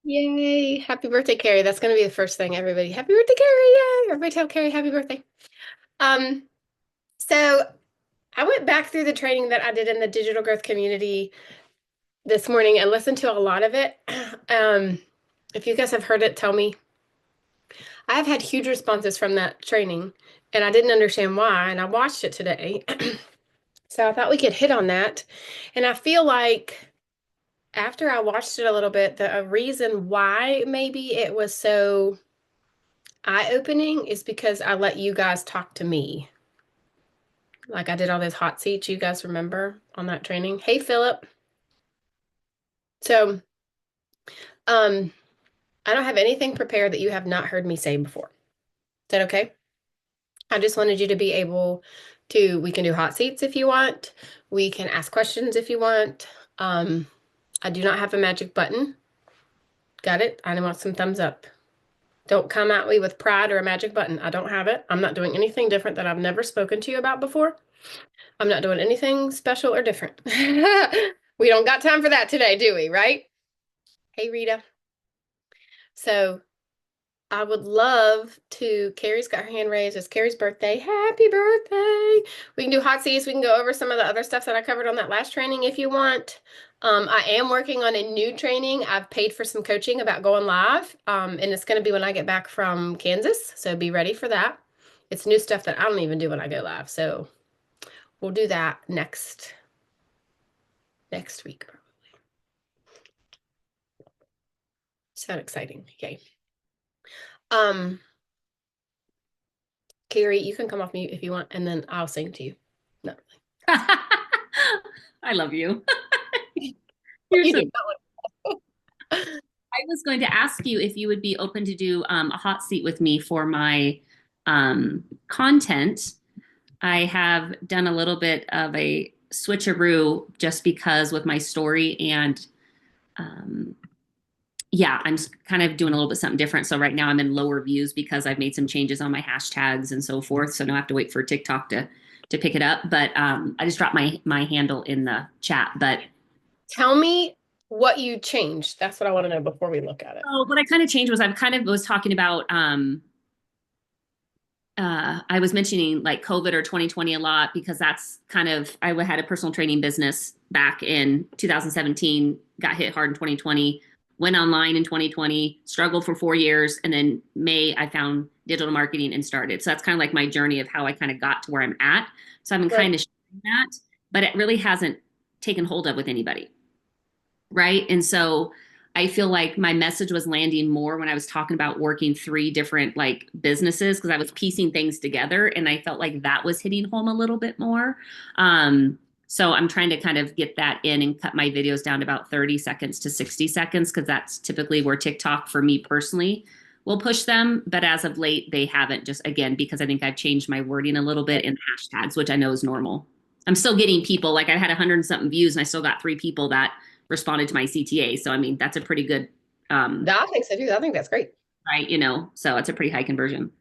Yay. Happy birthday, Carrie. That's going to be the first thing, everybody. Happy birthday, Carrie. Yay. Everybody tell Carrie happy birthday. Um, so I went back through the training that I did in the digital growth community this morning and listened to a lot of it. Um, if you guys have heard it, tell me. I've had huge responses from that training and I didn't understand why, and I watched it today. So I thought we could hit on that. And I feel like after I watched it a little bit, the a reason why maybe it was so eye-opening is because I let you guys talk to me. Like I did all those hot seats, you guys remember on that training. Hey, Philip. So, um, I don't have anything prepared that you have not heard me say before. Is that okay? I just wanted you to be able to, we can do hot seats if you want. We can ask questions if you want. Um, I do not have a magic button. Got it? I want some thumbs up. Don't come at me with pride or a magic button. I don't have it. I'm not doing anything different that I've never spoken to you about before. I'm not doing anything special or different. We don't got time for that today, do we? Right? Hey, Rita. So I would love to. Carrie's got her hand raised. It's Carrie's birthday. Happy birthday. We can do hot seats. We can go over some of the other stuff that I covered on that last training if you want. I am working on a new training. I've paid for some coaching about going live, and it's going to be when I get back from Kansas. So be ready for that. It's new stuff that I don't even do when I go live. So we'll do that next week. So exciting. Okay. Um, Carrie, you can come off mute if you want, and then I'll sing to you. No, I love you. You're you so. do. I was going to ask you if you would be open to do a hot seat with me for my content. I have done a little bit of a switcheroo just because with my story and um, yeah, I'm kind of doing a little bit something different. So right now I'm in lower views because I've made some changes on my hashtags and so forth. So now I have to wait for TikTok to pick it up. But I just dropped my handle in the chat. But Tell me what you changed. That's what I want to know before we look at it. what I kind of changed was I kind of was talking about I was mentioning like COVID or 2020 a lot because that's kind of, I had a personal training business back in 2017, got hit hard in 2020, went online in 2020, struggled for 4 years. And then May, I found digital marketing and started. So that's kind of like my journey of how I kind of got to where I'm at. So I've been Right. kind of sharing that, but it really hasn't taken hold of with anybody. Right. And so I feel like my message was landing more when I was talking about working three different like businesses because I was piecing things together and I felt like that was hitting home a little bit more. So I'm trying to kind of get that in and cut my videos down to about 30 seconds to 60 seconds because that's typically where TikTok for me personally will push them. But as of late, they haven't just again because I think I've changed my wording a little bit in hashtags, which I know is normal. I'm still getting people like I had 100 and something views and I still got three people that responded to my CTA. So I mean, that's a pretty good, I think so too. I think that's great. right? So it's a pretty high conversion.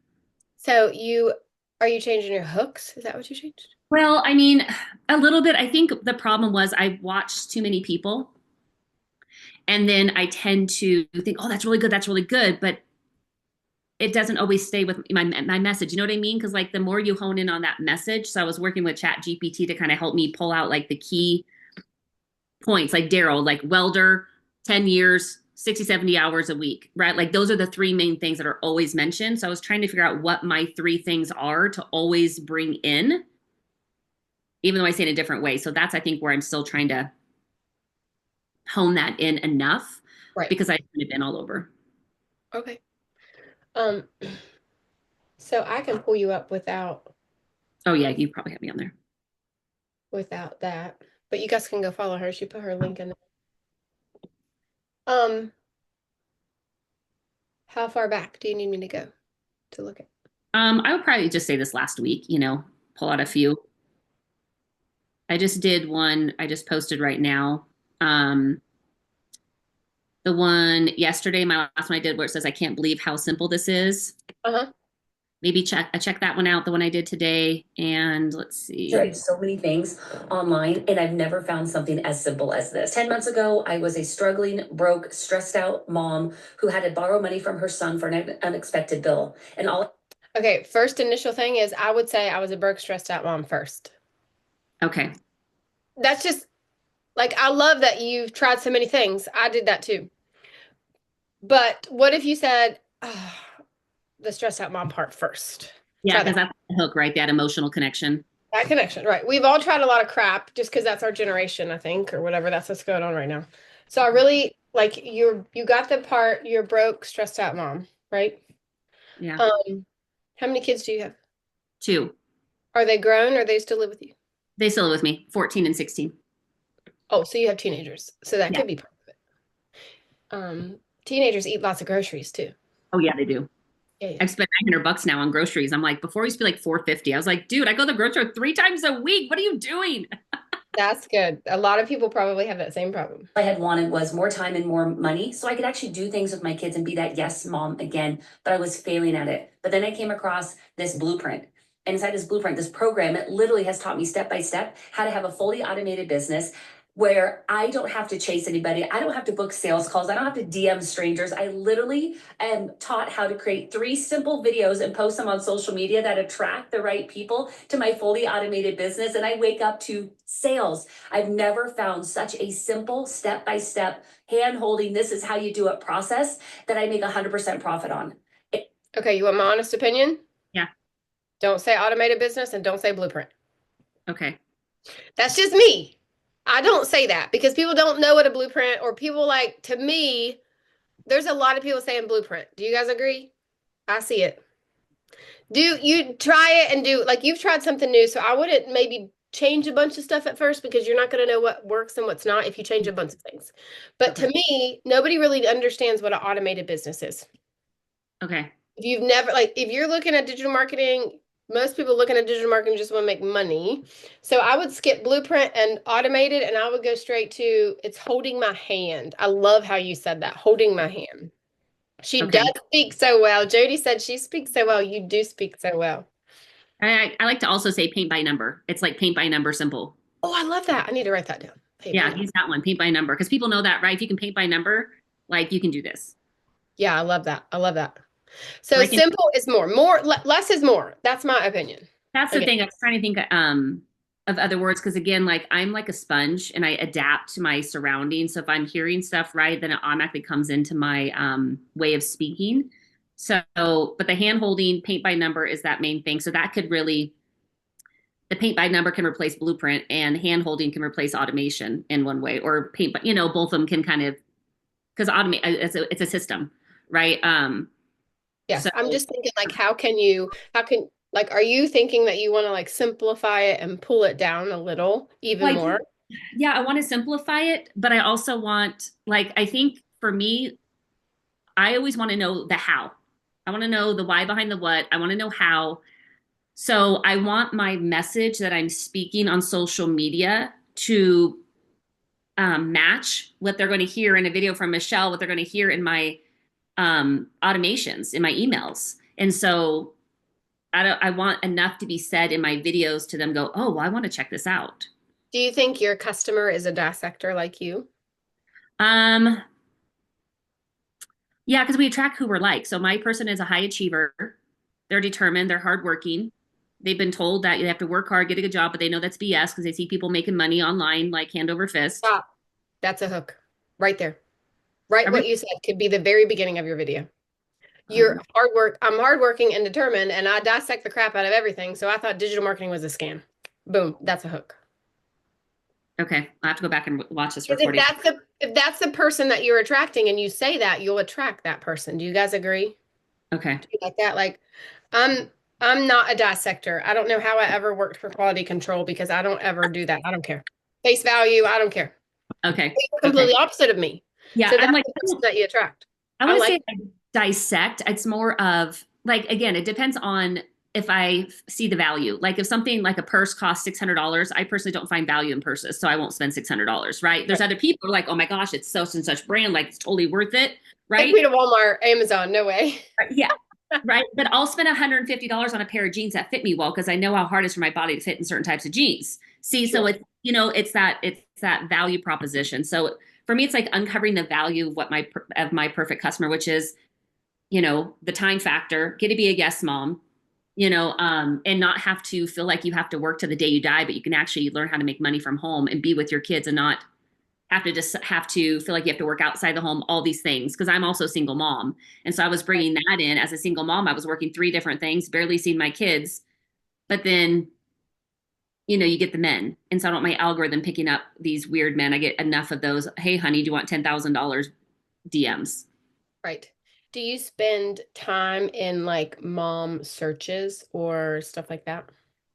So you are you changing your hooks? Is that what you changed? Well, I mean, a little bit. I think the problem was I watched too many people, and then I tend to think, oh, that's really good, but it doesn't always stay with my message. You know what I mean? Because like the more you hone in on that message, so I was working with Chat GPT to kind of help me pull out like the key points, like Daryl, like welder, 10 years, 60, 70 hours a week, right? Like those are the three main things that are always mentioned. So I was trying to figure out what my three things are to always bring in, even though I say it in a different way. So that's, I think, where I'm still trying to hone that in enough Right. because I've kind of been all over. Okay. Um, so I can pull you up Oh, yeah, you probably have me on there. without that. But you guys can go follow her. She put her link in there. Um, how far back do you need me to go to look at? I would probably just say this last week, pull out a few. I just did one I just posted right now. Um, the one yesterday, my last one I did where it says, I can't believe how simple this is. Uh-huh. maybe check that one out, the one I did today. And let's see. Tried so many things online and I've never found something as simple as this. 10 months ago, I was a struggling, broke, stressed out mom who had to borrow money from her son for an unexpected bill. And all Okay, first initial thing is I would say I was a broke, stressed out mom first. Okay. That's just like I love that you've tried so many things. I did that too. But what if you said the stressed out mom part first? Yeah, Try because that. that's the hook, right? That emotional connection. That connection, right? We've all tried a lot of crap just because that's our generation, I think, or whatever. That's what's going on right now. So I really like you got the part you're broke, stressed out mom, right? Yeah. How many kids do you have? 2. Are they grown or they still live with you? They still live with me, 14 and 16. Oh, so you have teenagers. So that Yeah. could be part of it. Teenagers eat lots of groceries too. Oh yeah, they do. Yeah, yeah. I've spent $900 now on groceries. I'm like, before it used to be like 450. I was like, dude, I go to the grocery store 3 times a week. What are you doing? That's good. A lot of people probably have that same problem. I had wanted was more time and more money so I could actually do things with my kids and be that yes mom again, but I was failing at it. But then I came across this blueprint. And inside this blueprint, this program, it literally has taught me step by step how to have a fully automated business where I don't have to chase anybody. I don't have to book sales calls. I don't have to DM strangers. I literally am taught how to create 3 simple videos and post them on social media that attract the right people to my fully automated business. And I wake up to sales. I've never found such a simple step by step hand holding, this is how you do it process that I make 100% profit on. Okay, you want my honest opinion? Yeah. Don't say automated business and don't say blueprint. Okay. That's just me. I don't say that because people don't know what a blueprint or people like to me, there's a lot of people saying blueprint. Do you guys agree? I see it. Do you try it and do like you've tried something new, so I wouldn't maybe change a bunch of stuff at first because you're not going to know what works and what's not if you change a bunch of things. But to Okay. me, nobody really understands what an automated business is. Okay. If you've never like if you're looking at digital marketing, most people looking at digital marketing just want to make money. So I would skip blueprint and automated and I would go straight to it's holding my hand. I love how you said that, holding my hand. She does Okay. speak so well. Jody said she speaks so well. You do speak so well. I like to also say paint by number. It's like paint by number simple. Oh, I love that. I need to write that down. Yeah, use that one, paint by number, because people know that, right? If you can paint by number, like you can do this. Yeah, I love that. I love that. So Like, simple is more. Less is more. That's my opinion. that's the Again. thing. I was trying to think of other words because again, like I'm like a sponge and I adapt to my surroundings. So if I'm hearing stuff right, then it automatically comes into my way of speaking. So, but the hand holding paint by number is that main thing. So that could really the paint by number can replace blueprint and hand holding can replace automation in one way or paint by both of them can kind of because automate it's a system, right? Yeah, So I'm just thinking like how can like are you thinking that you want to like simplify it and pull it down a little even like more? yeah, I want to simplify it, but I also want like I think for me, I always want to know the how. I want to know the why behind the what. I want to know how. So I want my message that I'm speaking on social media to match what they're going to hear in a video from Michelle, what they're going to hear in my automations, in my emails. And so I want enough to be said in my videos to them go, oh, well, I want to check this out. Do you think your customer is a dissector like you? Um, yeah, because we attract who we're like. So my person is a high achiever. They're determined. They're hardworking. They've been told that you have to work hard, get a good job, but they know that's BS because they see people making money online like hand over fist. Stop. That's a hook right there. Right, Are we? what you said could be the very beginning of your video. You're hard work. I'm hardworking and determined, and I dissect the crap out of everything. So I thought digital marketing was a scam. Boom, that's a hook. Okay, I have to go back and watch this Because recording. if that's the person that you're attracting, and you say that, you'll attract that person. Do you guys agree? Okay. Do you like that? Like, I'm I'm not a dissector. I don't know how I ever worked for quality control because I don't ever do that. I don't care. Face value, I don't care. Okay. You're completely opposite of me. Yeah, So I'm that's like, the person that you attract. I I want to like say like dissect. It's more of like, again, it depends on if I see the value. Like if something like a purse costs $600, I personally don't find value in purses, so I won't spend $600, right? There's other people who are like, oh my gosh, it's such and such brand, like it's totally worth it, take right? me to Walmart, Amazon, no way. Yeah. right? But I'll spend $150 on a pair of jeans that fit me well because I know how hard it is for my body to fit in certain types of jeans. See, so Sure. it's it's that value proposition. So for me, it's like uncovering the value of my perfect customer, which is, the time factor, get to be a guest mom, and not have to feel like you have to work to the day you die, but you can actually learn how to make money from home and be with your kids and not have to feel like you have to work outside the home, all these things. Cause I'm also a single mom. And so I was bringing that in as a single mom. I was working three different things, barely seeing my kids, but then, you get the men. And so I don't want my algorithm picking up these weird men. I get enough of those. Hey, honey, do you want $10,000 DMs? Right. Do you spend time in like mom searches or stuff like that?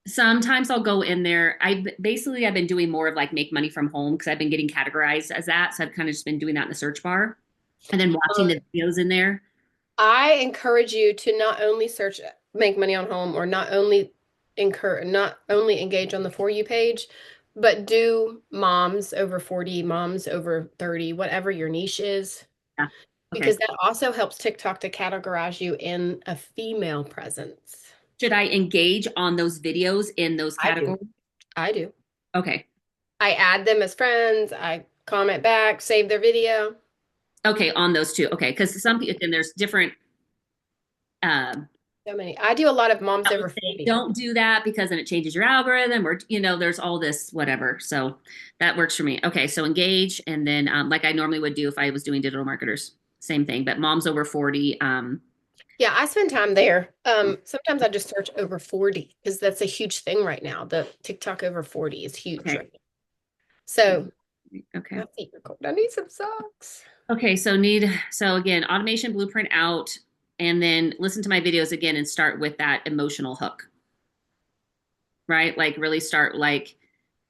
Sometimes I'll go in there. I've been doing more of like make money from home because I've been getting categorized as that. So I've kind of just been doing that in the search bar and then watching the videos in there. I encourage you to not only search make money on home or not only engage on the For You page, but do moms over 40, moms over 30, whatever your niche is, Yeah. because Okay. that also helps TikTok to categorize you in a female presence. Should I engage on those videos in those I do. categories? I do. Okay. I add them as friends, I comment back, save their video. Okay, on those two. Okay, because some people and there's different um So many. I do a lot of moms I would over say 40. don't do that because then it changes your algorithm or there's all this whatever. So that works for me. Okay, so engage and then like I normally would do if I was doing digital marketers. Same thing, but moms over 40. Yeah, I spend time there. Sometimes I just search over 40 because that's a huge thing right now. The TikTok over 40 is huge Okay. right now. So Okay. my feet are cold. I need some socks. Okay, so again, automation blueprint out and then listen to my videos again and start with that emotional hook. Right? Like really start like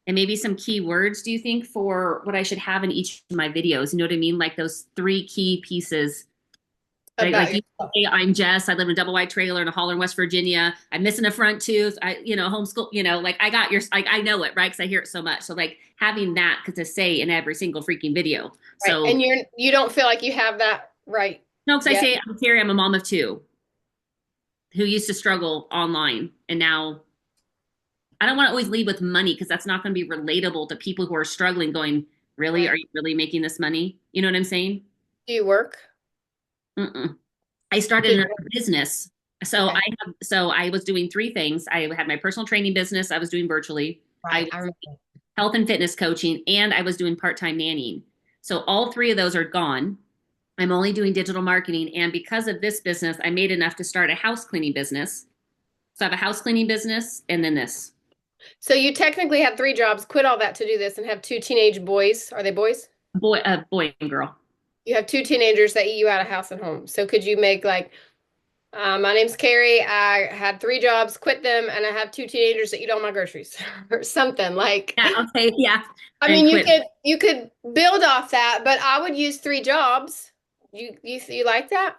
and maybe some key words do you think for what I should have in each of my videos? You know what I mean? Like those three key pieces. Right? About Like you yourself. say, I'm Jess. I live in a double wide trailer in a holler in West Virginia. I'm missing a front tooth. Homeschool, like I got like I know it, right? Because I hear it so much. So like having that to say in every single freaking video. Right. So And you don't feel like you have that right no, because I yet. say I'm Carrie, I'm a mom of two who used to struggle online and now I don't want to always lead with money because that's not going to be relatable to people who are struggling going, really? Are Right. you really making this money? You know what I'm saying? Do you work? Mm-mm. I started Did another you? business. Okay. So I was doing three things. I had my personal training business I was doing virtually. I Right. I was remember. health and fitness coaching and I was doing part-time nannying. So all three of those are gone. I'm only doing digital marketing and because of this business, I made enough to start a house cleaning business. So I have a house cleaning business and then this. So you technically had three jobs, quit all that to do this, and have two teenage boys. Are they boys? Boy and girl. You have two teenagers that eat you out of house and home. So could you make like my name's Carrie. I had three jobs, quit them, and I have two teenagers that eat all my groceries or something like. Yeah, okay, yeah. I And mean, quit. you could build off that, but I would use three jobs. You like that?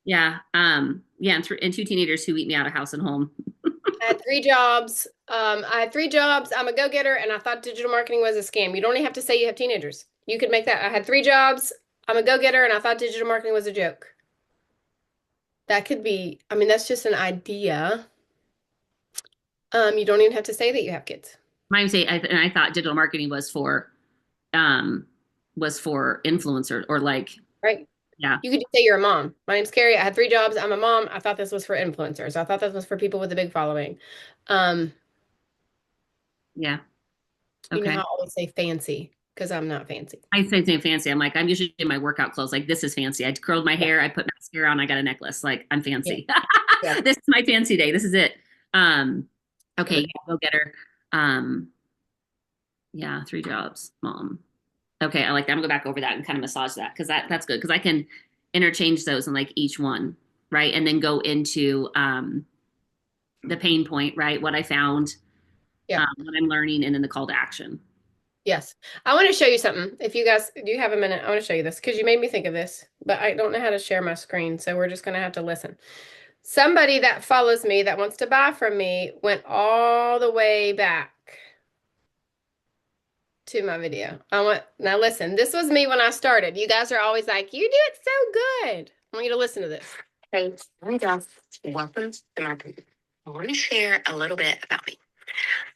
Yeah. Yeah, and two teenagers who eat me out of house and home. I had three jobs. I had three jobs. I'm a go-getter, and I thought digital marketing was a scam. You don't even have to say you have teenagers. You could make that. I had three jobs. I'm a go-getter, and I thought digital marketing was a joke. That could be, I mean, that's just an idea. You don't even have to say that you have kids. Mine say and I thought digital marketing um was for influencer or like Right. yeah. You could just say you're a mom. My name's Carrie. I had three jobs. I'm a mom. I thought this was for influencers. I thought this was for people with a big following. Um, Yeah. you know how Okay. I always say fancy because I'm not fancy. I say something fancy. I'm like, I'm usually in my workout clothes. Like, this is fancy. I curled my Yeah. hair. I put mascara on. I got a necklace. Like, I'm Yeah. fancy. Yeah. This is my fancy day. This is it. Um, okay, Sure. yeah, go get her. Yeah, three jobs, mom. Okay, I like that. I'm gonna go back over that and kind of massage that because that's good because I can interchange those in like each one, right? And then go into the pain point, right? What I found, Yeah. what I'm learning, and then the call to action. Yes. I want to show you something. If you guys do you have a minute, I want to show you this because you made me think of this, but I don't know how to share my screen, so we're just going to have to listen. Somebody that follows me that wants to buy from me went all the way back to my video. Now listen, this was me when I started. You guys are always like, you do it so good. I want you to listen to this. Hey, I'm Jess. Welcome to my community. I want to share a little bit about me.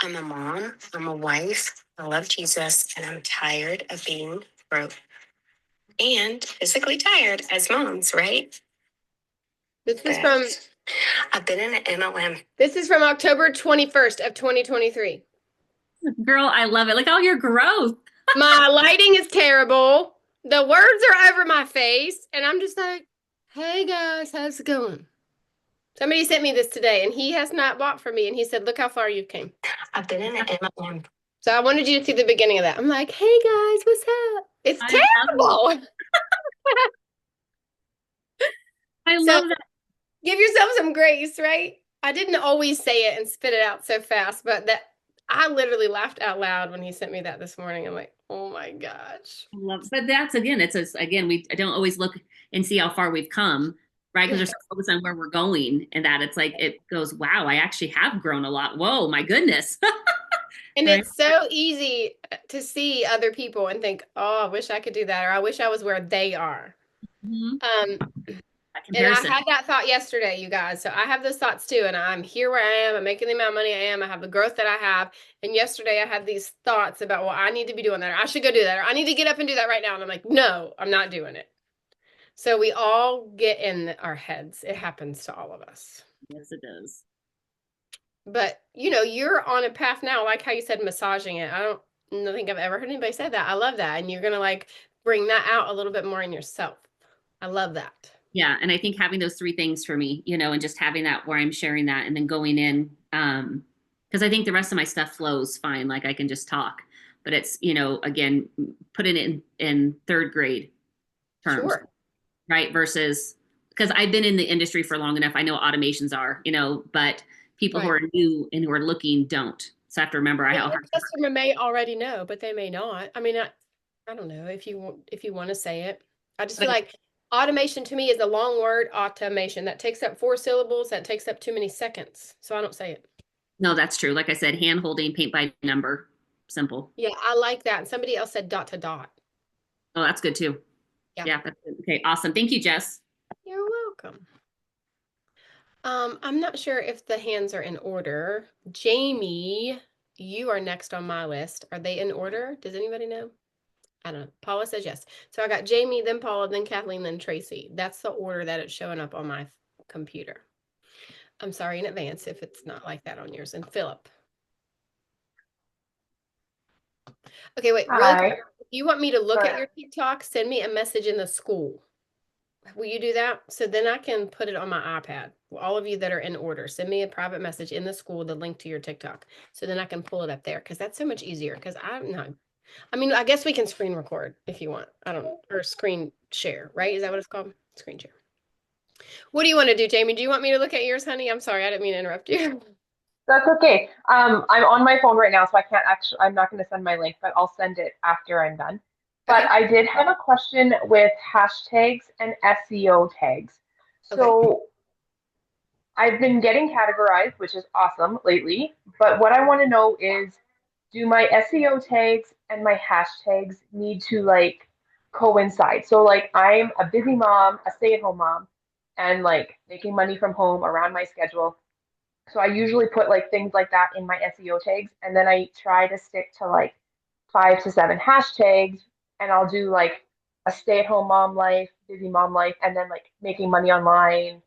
I'm a mom, I'm a wife, I love Jesus, and I'm tired of being broke and physically tired as moms, right? This is from I've been in an MLM. this is from October 21st of 2023. Girl, I love it. Look all your growth. My lighting is terrible. The words are over my face, and I'm just like, hey guys, how's it going? Somebody sent me this today, and he has not bought from me, and he said, look how far you came. I've been in an MLM. So I wanted you to see the beginning of that. I'm like, hey guys, what's up? It's I love terrible. I So love that. give yourself some grace, right? I didn't always say it and spit it out so fast, but that I literally laughed out loud when he sent me that this morning. I'm like, oh my gosh. I love, but that's again, again, we don't always look and see how far we've come, right? Because we're so focused on where we're going, and that it's like it goes, wow, I actually have grown a lot. Whoa, my goodness. And Right. it's so easy to see other people and think, oh, I wish I could do that, or I wish I was where they are. Mhm. That That And I comparison. had that thought yesterday, you guys. So I have those thoughts too. And I'm here where I am. I'm making the amount of money I am. I have the growth that I have. And yesterday I had these thoughts about, well, I need to be doing that, or I should go do that, or I need to get up and do that right now. And I'm like, no, I'm not doing it. So we all get in our heads. It happens to all of us. Yes, it does. But you're on a path now, like how you said, massaging it. I don't think I've ever heard anybody say that. I love that. And you're going to like bring that out a little bit more in yourself. I love that. Yeah, and I think having those three things for me, and just having that where I'm sharing that and then going in, because I think the rest of my stuff flows fine, like I can just talk, but it's, again, put it in third grade terms, Sure. right? Versus because I've been in the industry for long enough, I know what automations are, but people who Right. are new and who are looking don't. So I have to remember Your customer may already know, but they may not. I mean, I don't know if you want to say it. I just feel like automation to me is a long word, automation. That takes up 4 syllables. That takes up too many seconds. So I don't say it. No, that's true. Like I said, hand holding, paint by number, simple. Yeah, I like that. And somebody else said dot to dot. Oh, that's good too. Yeah. Yeah, that's good. Okay, awesome. Thank you, Jess. You're welcome. I'm not sure if the hands are in order. Jamie, you are next on my list. Are they in order? Does anybody know? I don't know. Paula says yes. So I got Jamie, then Paula, then Kathleen, then Tracy. That's the order that it's showing up on my computer. I'm sorry in advance if it's not like that on yours. And Philip. Okay, wait. Real quick. If you want me to look at your TikTok, send me a message in the school. Will you do that? So then I can put it on my iPad. All of you that are in order, send me a private message in the school, the link to your TikTok. So then I can pull it up there because that's so much easier. Because I'm not. I mean, I guess we can screen record if you want. I don't know. Or screen share, right? Is that what it's called? Screen share. What do you want to do, Jamie? Do you want me to look at yours, honey? I'm sorry. I didn't mean to interrupt you. That's okay. I'm on my phone right now, so I can't actually, I'm not going to send my link, but I'll send it after I'm done. But Okay. I did have a question with hashtags and SEO tags. So I've been getting categorized, which is awesome lately. But what I want to know is, do my SEO tags and my hashtags need to like coincide? So like I'm a busy mom, a stay-at-home mom, and like making money from home around my schedule. So I usually put like things like that in my SEO tags, and then I try to stick to like 5 to 7 hashtags, and I'll do like a stay-at-home mom life, busy mom life, and then like making money online,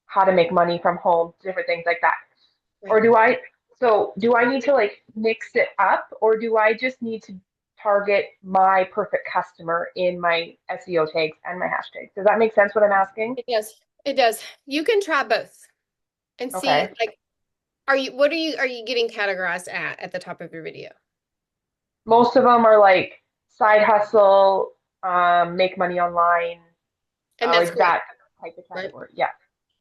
how to make money from home, different things like that. Or do I need to like mix it up, or do I just need to target my perfect customer in my SEO tags and my hashtags? Does that make sense what I'm asking? It does. It does. You can try both and see Okay. like are you getting categorized at the top of your video? Most of them are like side hustle, make money online, And that's like great. that type of category. Yeah.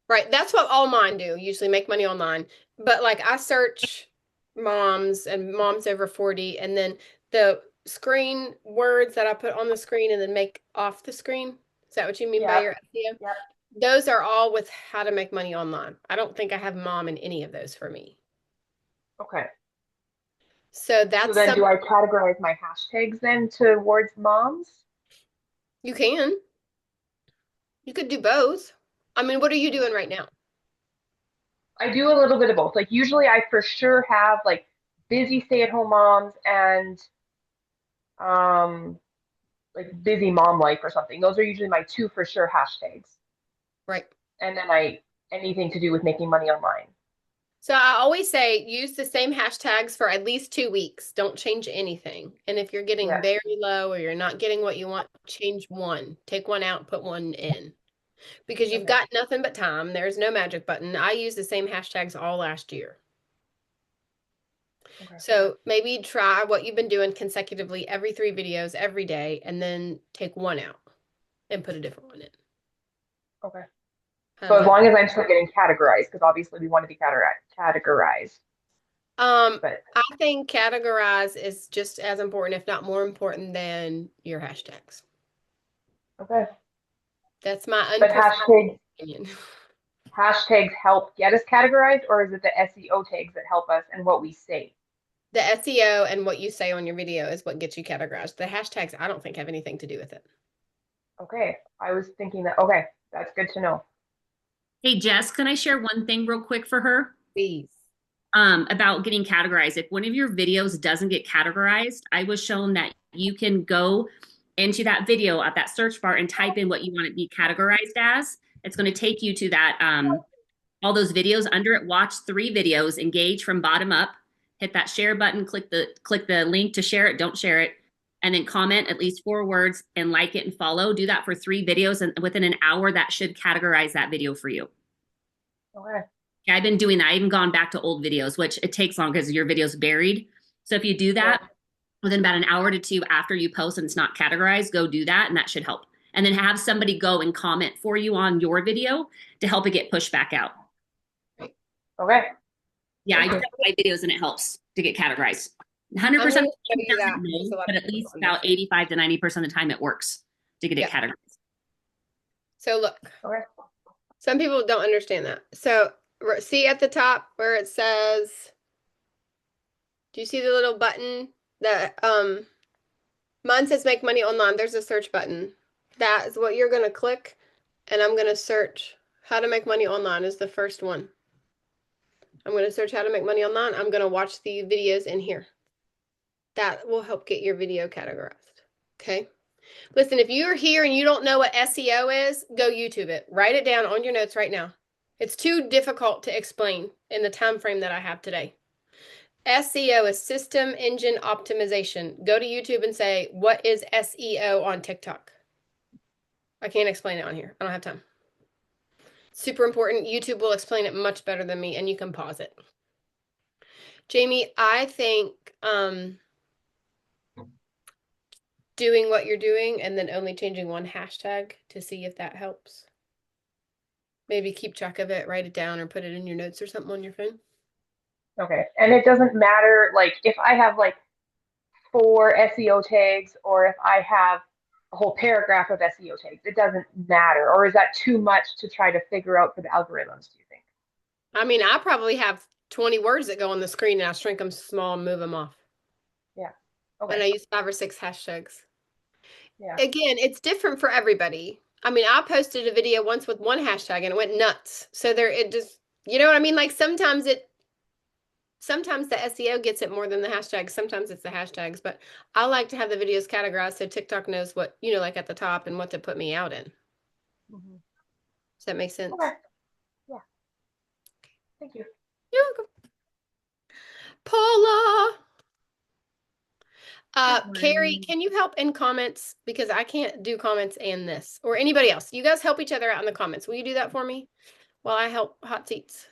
Right. That's what all mine do, usually make money online. But like I search moms and moms over 40, and then the screen words that I put on the screen and then make off the screen. Is that what you mean by Yep. your SEO? Yep. Those are all with how to make money online. I don't think I have mom in any of those for me. Okay. So So that's then do something I categorize my hashtags then towards moms? you can. You could do both. I mean, what are you doing right now? I do a little bit of both. Like usually I for sure have like busy stay-at-home moms and um like busy mom life or something. Those are usually my two for sure hashtags. Right. And then I anything to do with making money online. So I always say use the same hashtags for at least 2 weeks. Don't change anything. And if you're getting Yeah. very low or you're not getting what you want, change one. Take one out, put one in. Because you've Okay. got nothing but time. There's no magic button. I used the same hashtags all last year. Okay. So maybe try what you've been doing consecutively every 3 videos every day, and then take one out and put a different one in. Okay. How's So as that? long as I'm still getting categorized, because obviously we want to be categorized. But I think categorize is just as important, if not more important than your hashtags. okay. That's my But unprofessional opinion. hashtags help get us categorized, or is it the SEO tags that help us and what we say? The SEO and what you say on your video is what gets you categorized. The hashtags, I don't think have anything to do with it. Okay. I was thinking that, okay, that's good to know. Hey, Jess, can I share one thing real quick for her? Please. About getting categorized. If one of your videos doesn't get categorized, I was shown that you can go into that video at that search bar and type in what you want to be categorized as. It's going to take you to that all those videos under it. Watch 3 videos, engage from bottom up, hit that share button, click the link to share it, don't share it, and then comment at least 4 words and like it and follow. Do that for 3 videos, and within an hour that should categorize that video for you. Okay. Yeah, I've been doing that. I even gone back to old videos, which it takes long because your video's buried. So if you do that within about an hour to 2 after you post and it's not categorized, go do that and that should help. And then have somebody go and comment for you on your video to help it get pushed back out. Okay. Yeah, I Okay. do 5 videos and it helps to get categorized. 100% I'm gonna show doesn't you that, because a know, lot but of at people least don't about understand. 85 to 90% of the time it works to get it Yeah. categorized. So look, Okay. some people don't understand that. So see at the top where it says, do you see the little button that mine says make money online? There's a search button. That is what you're gonna click, and I'm gonna search how to make money online is the first one. I'm gonna search how to make money online. I'm gonna watch the videos in here. That will help get your video categorized. Okay. Listen, if you're here and you don't know what SEO is, go YouTube it. Write it down on your notes right now. It's too difficult to explain in the time frame that I have today. SEO is system engine optimization. Go to YouTube and say, what is SEO on TikTok? I can't explain it on here. I don't have time. Super important. YouTube will explain it much better than me, and you can pause it. Jamie, I think doing what you're doing and then only changing one hashtag to see if that helps. Maybe keep track of it, write it down, or put it in your notes or something on your phone. Okay. And it doesn't matter, like, if I have like 4 SEO tags or if I have a whole paragraph of SEO tags, it doesn't matter. Or is that too much to try to figure out for the algorithms, do you think? I mean, I probably have 20 words that go on the screen and I shrink them small and move them off. Yeah. And I Okay. use 5 or 6 hashtags. Yeah. Again, it's different for everybody. I mean, I posted a video once with one hashtag and it went nuts. So it just, you know what I mean? Like sometimes the SEO gets it more than the hashtags. Sometimes it's the hashtags, but I like to have the videos categorized so TikTok knows what, like at the top and what to put me out in. Mhm. Does that make sense? Okay. Yeah. Thank you. You're welcome. Paula. Carrie, can you help in comments? Because I can't do comments and this, or anybody else. You guys help each other out in the comments. Will you do that for me while I help hot seats?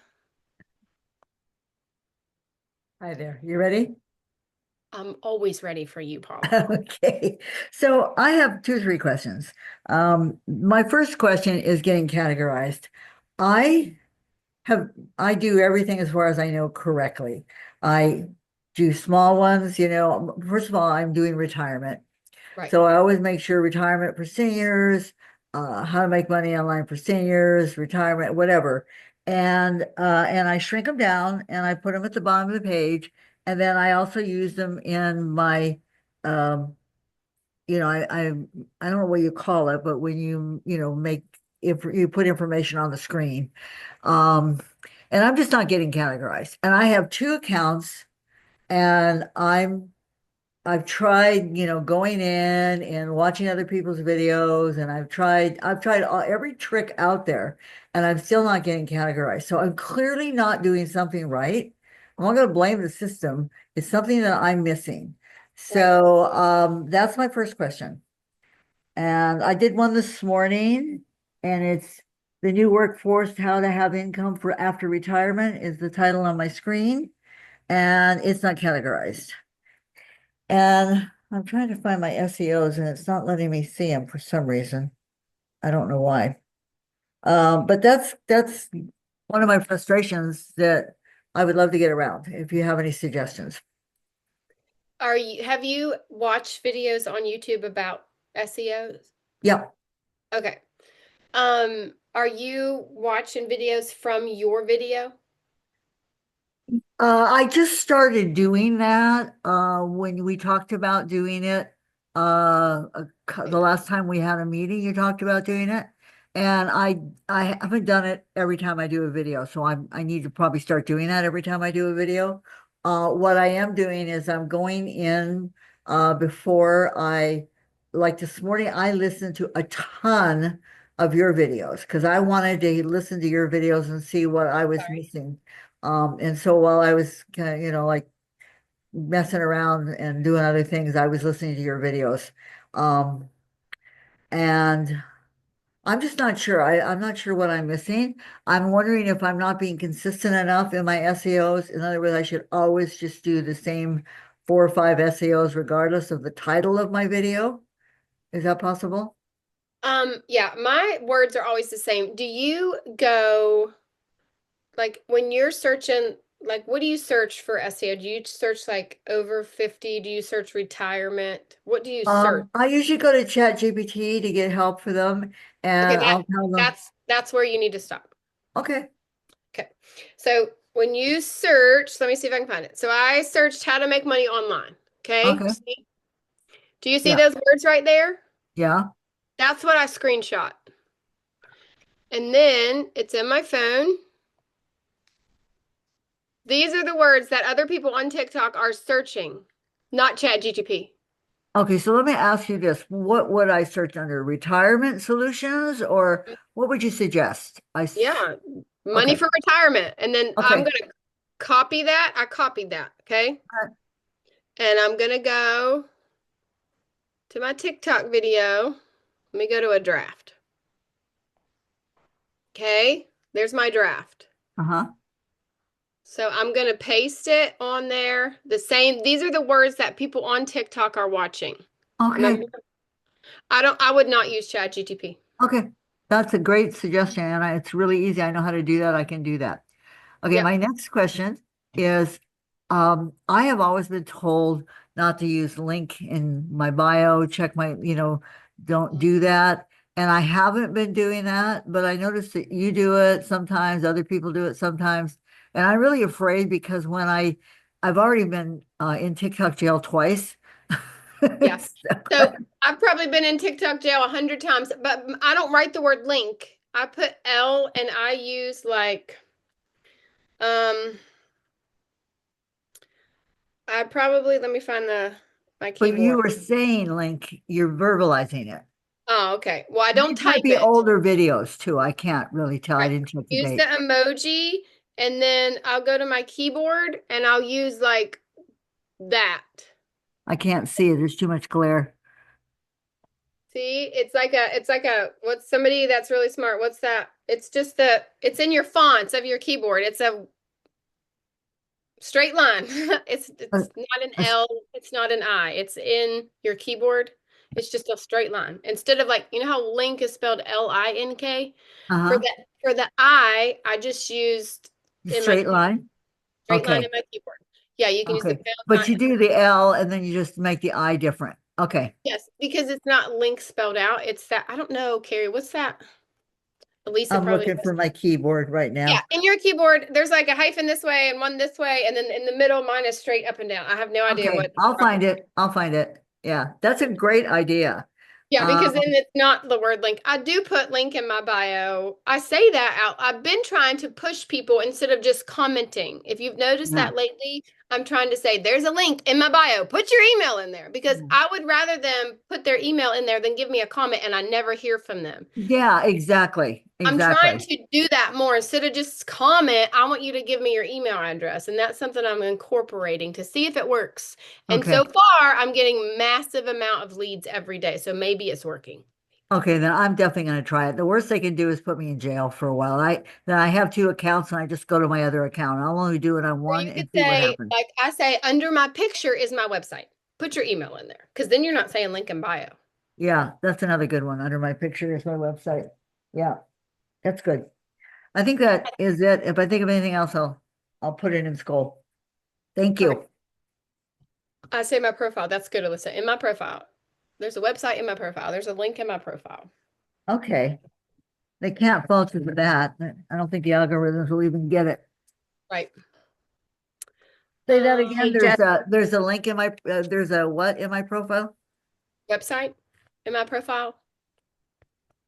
Hi there. You ready? I'm always ready for you, Paula. Okay. So I have 3 questions. My first question is getting categorized. I do everything as far as I know correctly. I do small ones, first of all, I'm doing retirement. Right. So I always make sure retirement for seniors, how to make money online for seniors, retirement, whatever. And I shrink them down and I put them at the bottom of the page. And then I also use them in my, I don't know what you call it, but when you, make if you put information on the screen. And I'm just not getting categorized. And I have two accounts, and I've tried, going in and watching other people's videos, and I've tried every trick out there, and I'm still not getting categorized. So I'm clearly not doing something right. I'm not going to blame the system. It's something that I'm missing. So that's my first question. And I did one this morning, and it's the new workforce, how to have income for after retirement is the title on my screen, and it's not categorized. And I'm trying to find my SEOs, and it's not letting me see them for some reason. I don't know why. But that's one of my frustrations that I would love to get around, if you have any suggestions. Have you watched videos on YouTube about SEOs? Yeah. Okay. Are you watching videos from your video? I just started doing that when we talked about doing it. The last time we had a meeting, you talked about doing it, and I haven't done it every time I do a video, so I need to probably start doing that every time I do a video. What I am doing is I'm going in before like this morning, I listened to a ton of your videos because I wanted to listen to your videos and see what I was missing. And so while I was kind of, like messing around and doing other things, I was listening to your videos. And I'm just not sure. I'm not sure what I'm missing. I'm wondering if I'm not being consistent enough in my SEOs. In other words, I should always just do the same 4 or 5 SEOs regardless of the title of my video. Is that possible? Yeah, my words are always the same. Do you go, like, when you're searching, like, what do you search for SEO? Do you search like over 50? Do you search retirement? What do you search? I usually go to ChatGPT to get help for them, Okay, and I'll tell them, that's where you need to stop. okay, Okay. So when you search, let me see if I can find it. So I searched how to make money online. Okay. okay, Do you see yeah, those words right there? yeah, That's what I screenshot. And then it's in my phone. These are the words that other people on TikTok are searching, not ChatGPT. okay. So let me ask you this: what would I search under? Retirement solutions, or what would you suggest? Yeah, money Okay, for retirement. And then I'm okay, going to copy that. I copied that. Okay. all right. And I'm going to go to my TikTok video. Let me go to a draft. Okay. There's my draft. Uh-huh. So I'm going to paste it on there. The same, these are the words that people on TikTok are watching. Okay, Remember? I would not use ChatGPT. okay. That's a great suggestion, and it's really easy. I know how to do that. I can do that. Okay, Yep. my next question is, I have always been told not to use link in my bio, check my, don't do that. And I haven't been doing that, but I noticed that you do it sometimes, other people do it sometimes. And I'm really afraid because I've already been in TikTok jail twice. Yes. So I've probably been in TikTok jail 100 times, but I don't write the word link. I put L and I use like, I probably, let me find my But you keyboard. were saying link, you're verbalizing it. Oh, okay. Well, I don't These might type be it. older videos too. I can't really tell. I Right. didn't check the Use the date. emoji, and then I'll go to my keyboard and I'll use like that. I can't see it. There's too much glare. See, it's like a, what's somebody that's really smart? What's that? It's just it's in your fonts of your keyboard. It's a straight line. It's Uh, not an uh, L, it's not an I. It's in your keyboard. It's just a straight line. Instead of, like, you know how link is spelled Link? For Uh-huh. the I just used in my Straight line. straight line Okay. in my keyboard. Yeah, you can use the Okay. pound But sign. you do the L and then you just make the I different. Okay. Yes, because it's not link spelled out. It's that, I don't know, Carrie, what's that? Elisa I'm probably looking knows. for my keyboard right Yeah, now. in your keyboard, there's like a hyphen this way and one this way, and then in the middle, mine is straight up and down. I have no idea Okay. what. I'll find it. I'll find it. Yeah. That's a great idea. Yeah, because then it's not the word link. I do put link in my bio. I say that out. I've been trying to push people instead of just commenting. If you've noticed Yeah. that lately, I'm trying to say there's a link in my bio. Put your email in there because Mm. I would rather them put their email in there than give me a comment and I never hear from them. Yeah, exactly. I'm trying Exactly. to do that more instead of just comment. I want you to give me your email address, and that's something I'm incorporating to see if it works. And Okay. so far, I'm getting massive amount of leads every day, so maybe it's working. Okay, then I'm definitely going to try it. The worst they can do is put me in jail for a while. Then I have two accounts and I just go to my other account. I'll only do it on Or one you and could see what say, happens. like I say, under my picture is my website. Put your email in there, because then you're not saying link in bio. Yeah, that's another good one. Under my picture is my website. Yeah, that's good. I think that is it. If I think of anything else, I'll put it in school. Thank you. I say my profile. That's good, Alyssa. In my profile, there's a website in my profile. There's a link in my profile. Okay. They can't fault you for that. I don't think the algorithms will even get it. Right. Say that again. Hey, There's a link in my there's a what in my profile? Website in my profile.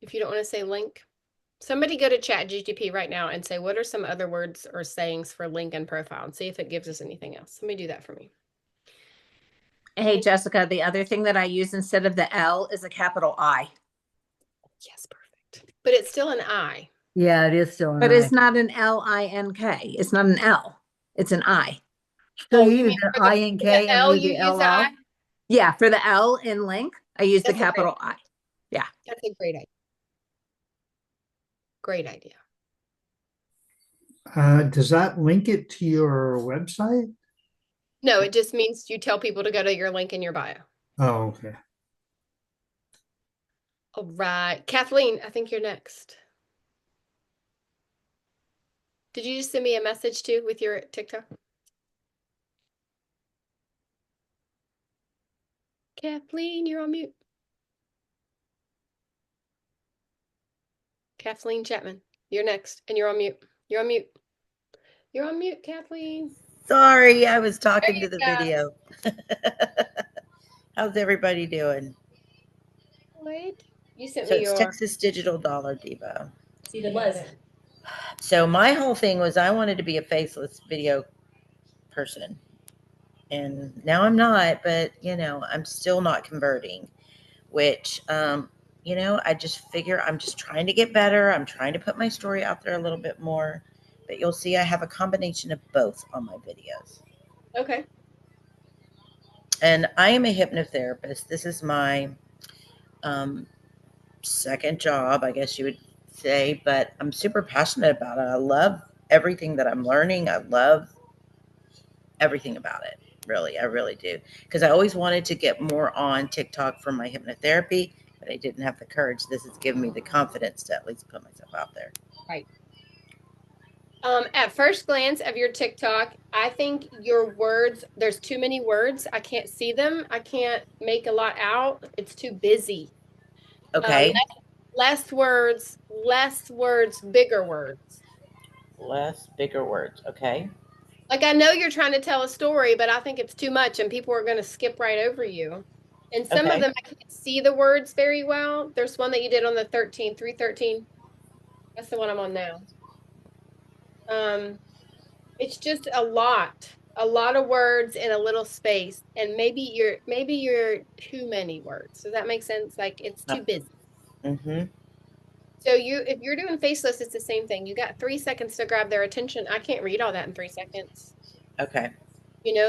If you don't want to say link, somebody go to ChatGPT right now and say, what are some other words or sayings for link and profile, and see if it gives us anything else. Somebody do that for me. Hey, Jessica, the other thing that I use instead of the L is a capital I. Yes, perfect. But it's still an I. Yeah, it is still an But I. it's not an L-I-N-K. It's not an L. It's an I. So Oh, you you use mean an for the I-N-K and L, leave you the use L the I? out? Yeah, for the L in link, I use the That's a great capital I. That's a great idea. Great idea. Does that link it to your website? No, it just means you tell people to go to your link in your bio. Oh, okay. All right. Kathleen, I think you're next. Did you just send me a message too with your TikTok? Kathleen, you're on mute. Kathleen Chapman, you're next, and you're on mute. You're on mute. You're on mute, Kathleen. Sorry, I was talking you to the go. video. How's everybody doing? Good. You sent So me it's your. Texas Digital Dollar Devo. It was. So my whole thing was I wanted to be a faceless video person. And now I'm not, but I'm still not converting, which I just figure I'm just trying to get better. I'm trying to put my story out there a little bit more. But you'll see I have a combination of both on my videos. Okay. And I am a hypnotherapist. This is my second job, I guess you would say, but I'm super passionate about it. I love everything that I'm learning. I love everything about it. Really, I really do. Because I always wanted to get more on TikTok for my hypnotherapy, but I didn't have the courage. This has given me the confidence to at least put myself out there. Right. At first glance of your TikTok, I think your words, there's too many words. I can't see them. I can't make a lot out. It's too busy. Okay. Less words, bigger words. Less, bigger words. Okay. Like I know you're trying to tell a story, but I think it's too much and people are going to skip right over you. And some Okay. of them I can't see the words very well. There's one that you did on the 313. That's the one I'm on now. It's just a lot of words in a little space, and maybe you're too many words. Does that make sense? Like it's too busy. Mm-hmm. So if you're doing faceless, it's the same thing. You got 3 seconds to grab their attention. I can't read all that in 3 seconds. Okay.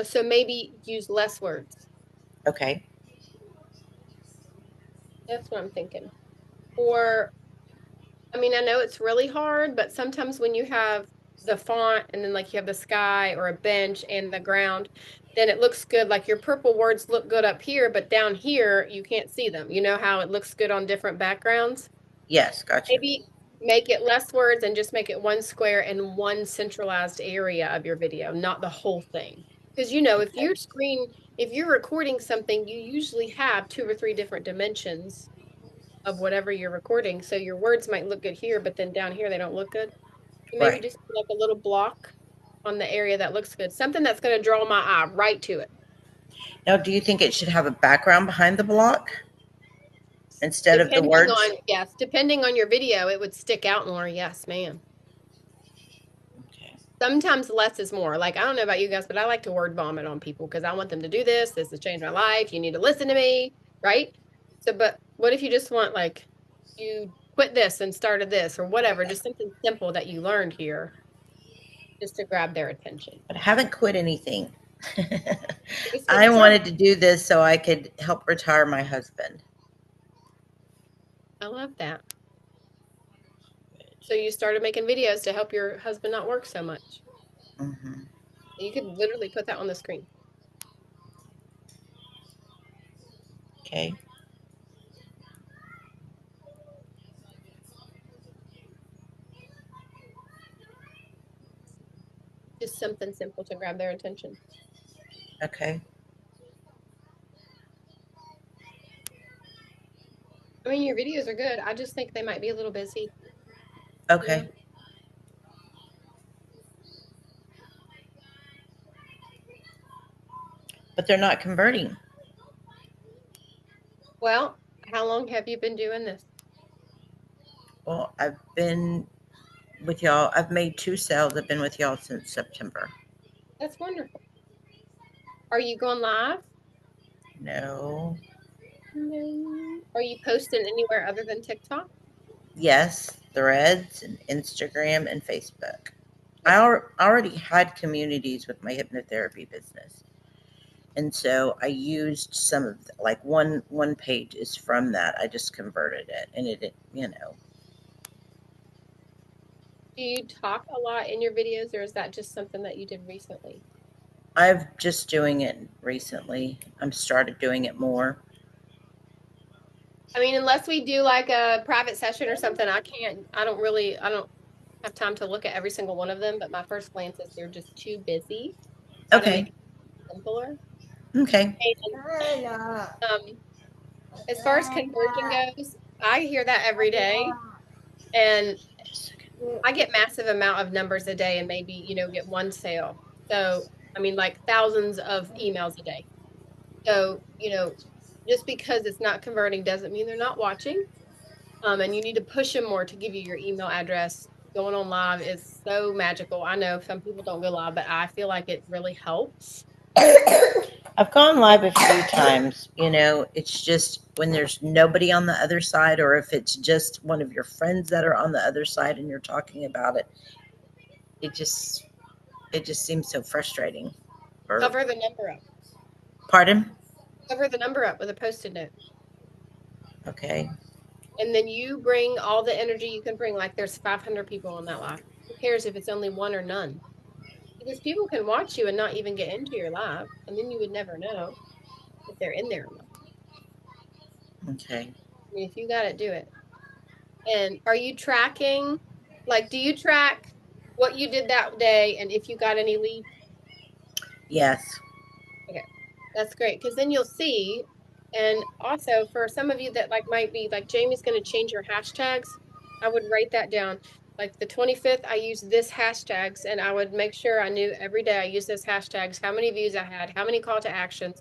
So maybe use less words. Okay. That's what I'm thinking. Or, I mean, I know it's really hard, but sometimes when you have the font and then like you have the sky or a bench and the ground, then it looks good. Like your purple words look good up here, but down here you can't see them. You know how it looks good on different backgrounds? Yes, gotcha. Maybe make it less words and just make it one square and one centralized area of your video, not the whole thing. Because if you're recording something, you usually have 2 or 3 different dimensions of whatever you're recording. So your words might look good here, but then down here they don't look good. So maybe Right. just like a little block on the area that looks good. Something that's going to draw my eye right to it. Now, do you think it should have a background behind the block? instead of the Depending words. on, yes, depending on your video, it would stick out more. Yes, ma'am. Okay. Sometimes less is more. Like, I don't know about you guys, but I like to word vomit on people because I want them to do this. This has changed my life. You need to listen to me, right? So, but what if you just want, like, you quit this and started this or whatever, just something simple that you learned here just to grab their attention. But I haven't quit anything. Just I get wanted started. to do this so I could help retire my husband. I love that. So you started making videos to help your husband not work so much. Hmm. You could literally put that on the screen. Okay. Just something simple to grab their attention. Okay. I mean, your videos are good. I just think they might be a little busy. Okay. Yeah. But they're not converting. Well, how long have you been doing this? Well, I've been with y'all. I've made 2 sales. I've been with y'all since September. That's wonderful. Are you going live? No. No. Are you posting anywhere other than TikTok? Yes, Threads and Instagram and Facebook. I already had communities with my hypnotherapy business. And so I used some of like one page is from that. I just converted it and it, you know. Do you talk a lot in your videos, or is that just something that you did recently? I've just doing it recently. I'm started doing it more. I mean, unless we do like a private session or something, I don't have time to look at every single one of them, but my first glance is they're just too busy. Try to make Okay. it simpler. Okay. As far as conversion goes, I hear that every day, and I get massive amount of numbers a day and maybe, get one sale. So, I mean, like thousands of emails a day. So, just because it's not converting doesn't mean they're not watching. And you need to push them more to give you your email address. Going on live is so magical. I know some people don't go live, but I feel like it really helps. I've gone live a few times. You know, it's just when there's nobody on the other side, or if it's just one of your friends that are on the other side and you're talking about it, it just seems so frustrating. Cover the number up. Pardon? Cover the number up with a Post-it note. Okay. And then you bring all the energy you can bring. Like there's 500 people on that live. Who cares if it's only one or none? Because people can watch you and not even get into your live, and then you would never know if they're in there or not. Okay. I mean, if you got it, do it. And are you tracking? Like, do you track what you did that day and if you got any leads? Yes. Okay, that's great, because then you'll see. And also for some of you that might be like, Jamie's going to change your hashtags, I would write that down. Like the 25th, I used this hashtags, and I would make sure I knew every day I use those hashtags, how many views I had, how many call to actions.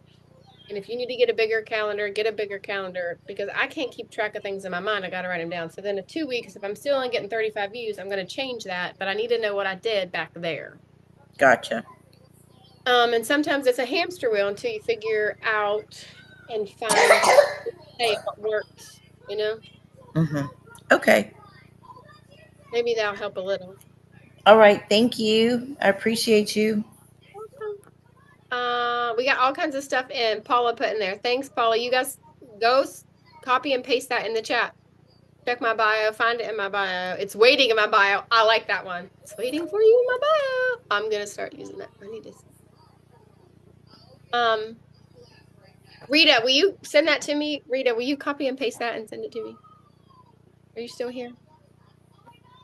And if you need to get a bigger calendar, get a bigger calendar, because I can't keep track of things in my mind. I got to write them down. So then in 2 weeks, if I'm still only getting 35 views, I'm going to change that, but I need to know what I did back there. Gotcha. And sometimes it's a hamster wheel until you figure out and find hey, what works, Mm-hmm. Okay. Maybe that'll help a little. All right. Thank you. I appreciate you. We got all kinds of stuff in Paula put in there. Thanks, Paula. You guys go copy and paste that in the chat. Check my bio, find it in my bio. It's waiting in my bio. I like that one. It's waiting for you in my bio. I'm gonna start using that. I need to Rita, will you send that to me? Rita, will you copy and paste that and send it to me? Are you still here?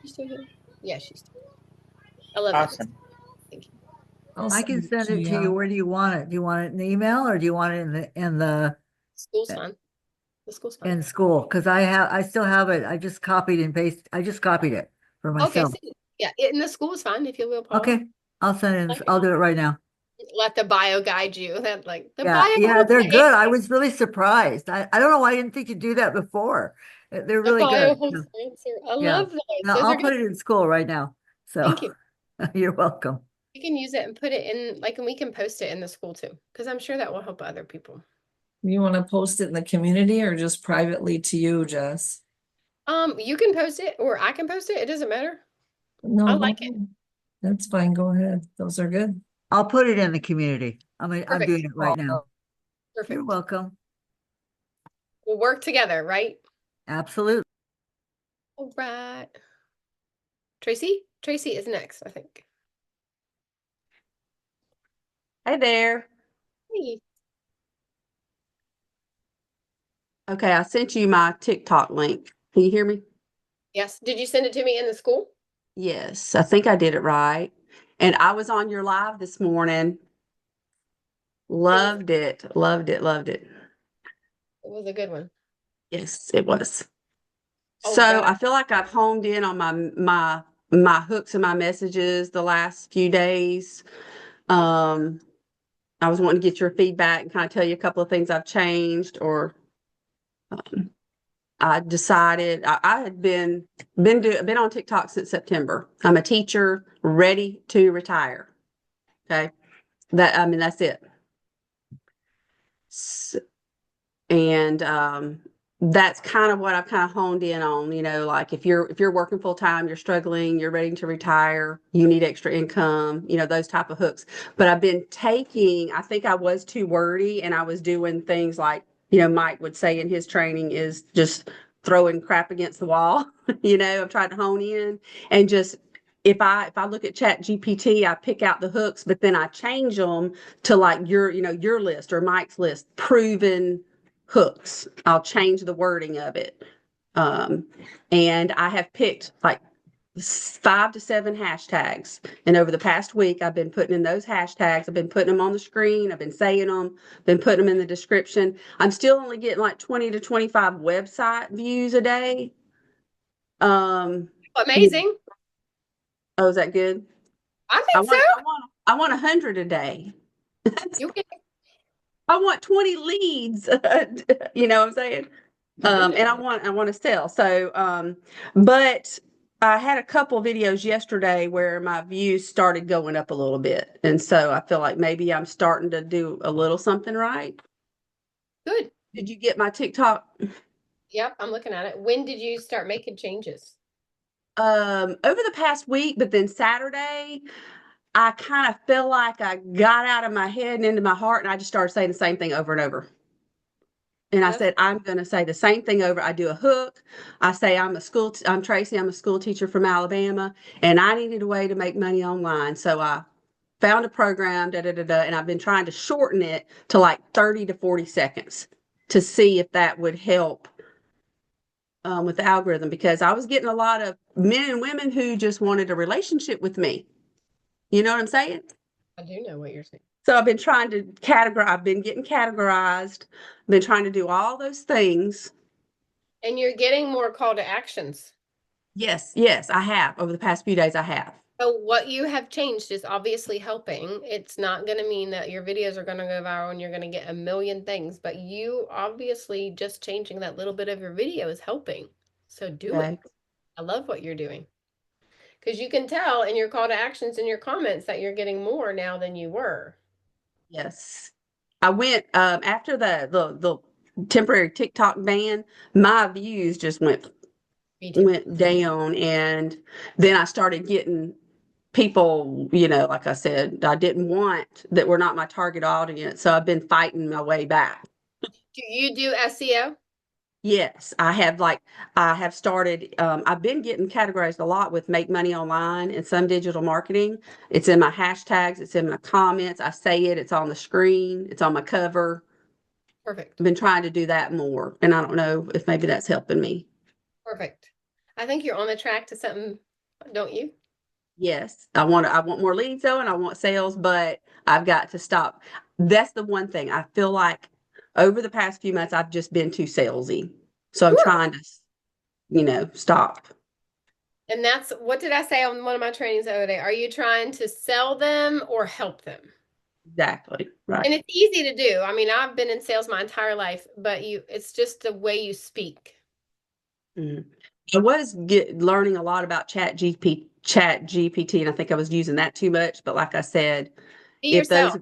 You still here? Yeah, she's still here. I love it. Awesome. Thank you. I can send it to you. Where do you want it? Do you want it in email, or do you want it in the School's fine. The school's fine. in school? Because I still have it. I just copied it for myself. Okay, so, yeah, in the school is fine if you will, Paula. Okay, I'll send it. I'll do it right now. let the bio guide you. That like the Yeah, bio. yeah, will they're say, good. I was really surprised. I don't know why I didn't think you'd do that before. They're The really bio good. holds the answer. I Yeah. love those. Now Those I'll are put good. it in school right now. So Thank you. you're welcome. You can use it and put it in, like, and we can post it in the school too, because I'm sure that will help other people. You want to post it in the community or just privately to you, Jess? You can post it or I can post it. It doesn't matter. No, I go like it. ahead. That's fine. Go ahead. Those are good. I'll put it in the community. I'm Perfect. doing it right now. You're Perfect. welcome. We'll work together, right? Absolutely. All right. Tracy? Tracy is next, I think. Hey there. Hey. Okay, I sent you my TikTok link. Can you hear me? Yes. Did you send it to me in the school? Yes, I think I did it right. And I was on your live this morning. Loved it. Loved it. Loved it. It was a good one. Yes, it was. Oh, So God. I feel like I've honed in on my hooks and my messages the last few days. I was wanting to get your feedback and kind of tell you a couple of things I've changed or I decided I had been on TikTok since September. I'm a teacher ready to retire. Okay. That's it. And that's kind of what I've kind of honed in on, like if you're working full time, you're struggling, you're ready to retire, you need extra income, those type of hooks. But I've been I think I was too wordy and I was doing things like, Mike would say in his training is just throwing crap against the wall. I've tried to hone in and just if I look at Chat GPT, I pick out the hooks, but then I change them to like your list or Mike's list, proven hooks. I'll change the wording of it. And I have picked like 5 to 7 hashtags. And over the past week, I've been putting in those hashtags. I've been putting them on the screen. I've been saying them, been putting them in the description. I'm still only getting like 20 to 25 website views a day. Amazing. Oh, is that good? I think so. I want 100 a day. You can. I want 20 leads. You know what I'm saying? And I want to sell. So, but I had a couple videos yesterday where my views started going up a little bit. And so I feel like maybe I'm starting to do a little something right. Good. Did you get my TikTok? Yep, I'm looking at it. When did you start making changes? Over the past week, but then Saturday, I kind of feel like I got out of my head and into my heart, and I just started saying the same thing over and over. And I said, I'm going to say the same thing over. I do a hook. I say, I'm Tracy. I'm a school teacher from Alabama, and I needed a way to make money online. So I found a program, and I've been trying to shorten it to like 30 to 40 seconds to see if that would help with the algorithm, because I was getting a lot of men and women who just wanted a relationship with me. You know what I'm saying? I do know what you're saying. So I've been trying to categorize. I've been getting categorized. I've been trying to do all those things. And you're getting more call to actions. Yes, I have. Over the past few days, I have. So what you have changed is obviously helping. It's not going to mean that your videos are going to go viral and you're going to get a million things, but you obviously just changing that little bit of your video is helping. So do it. I love what you're doing. Because you can tell in your call to actions in your comments that you're getting more now than you were. Yes. I went after the temporary TikTok ban, my views just went down, and then I started getting people, like I said, I didn't want that were not my target audience. So I've been fighting my way back. Do you do SEO? Yes, I have started, I've been getting categorized a lot with Make Money Online and some digital marketing. It's in my hashtags, it's in my comments. I say it, it's on the screen, it's on my cover. Perfect. I've been trying to do that more, and I don't know if maybe that's helping me. Perfect. I think you're on the track to something, don't you? Yes, I want more leads though, and I want sales, but I've got to stop. That's the one thing I feel like over the past few months, I've just been too salesy. So I'm trying to, stop. And that's, what did I say on one of my trainings the other day? Are you trying to sell them or help them? Exactly. Right. And it's easy to do. I mean, I've been in sales my entire life, but it's just the way you speak. Mhm. I was learning a lot about Chat GPT, and I think I was using that too much. But like I said, Be if yourself.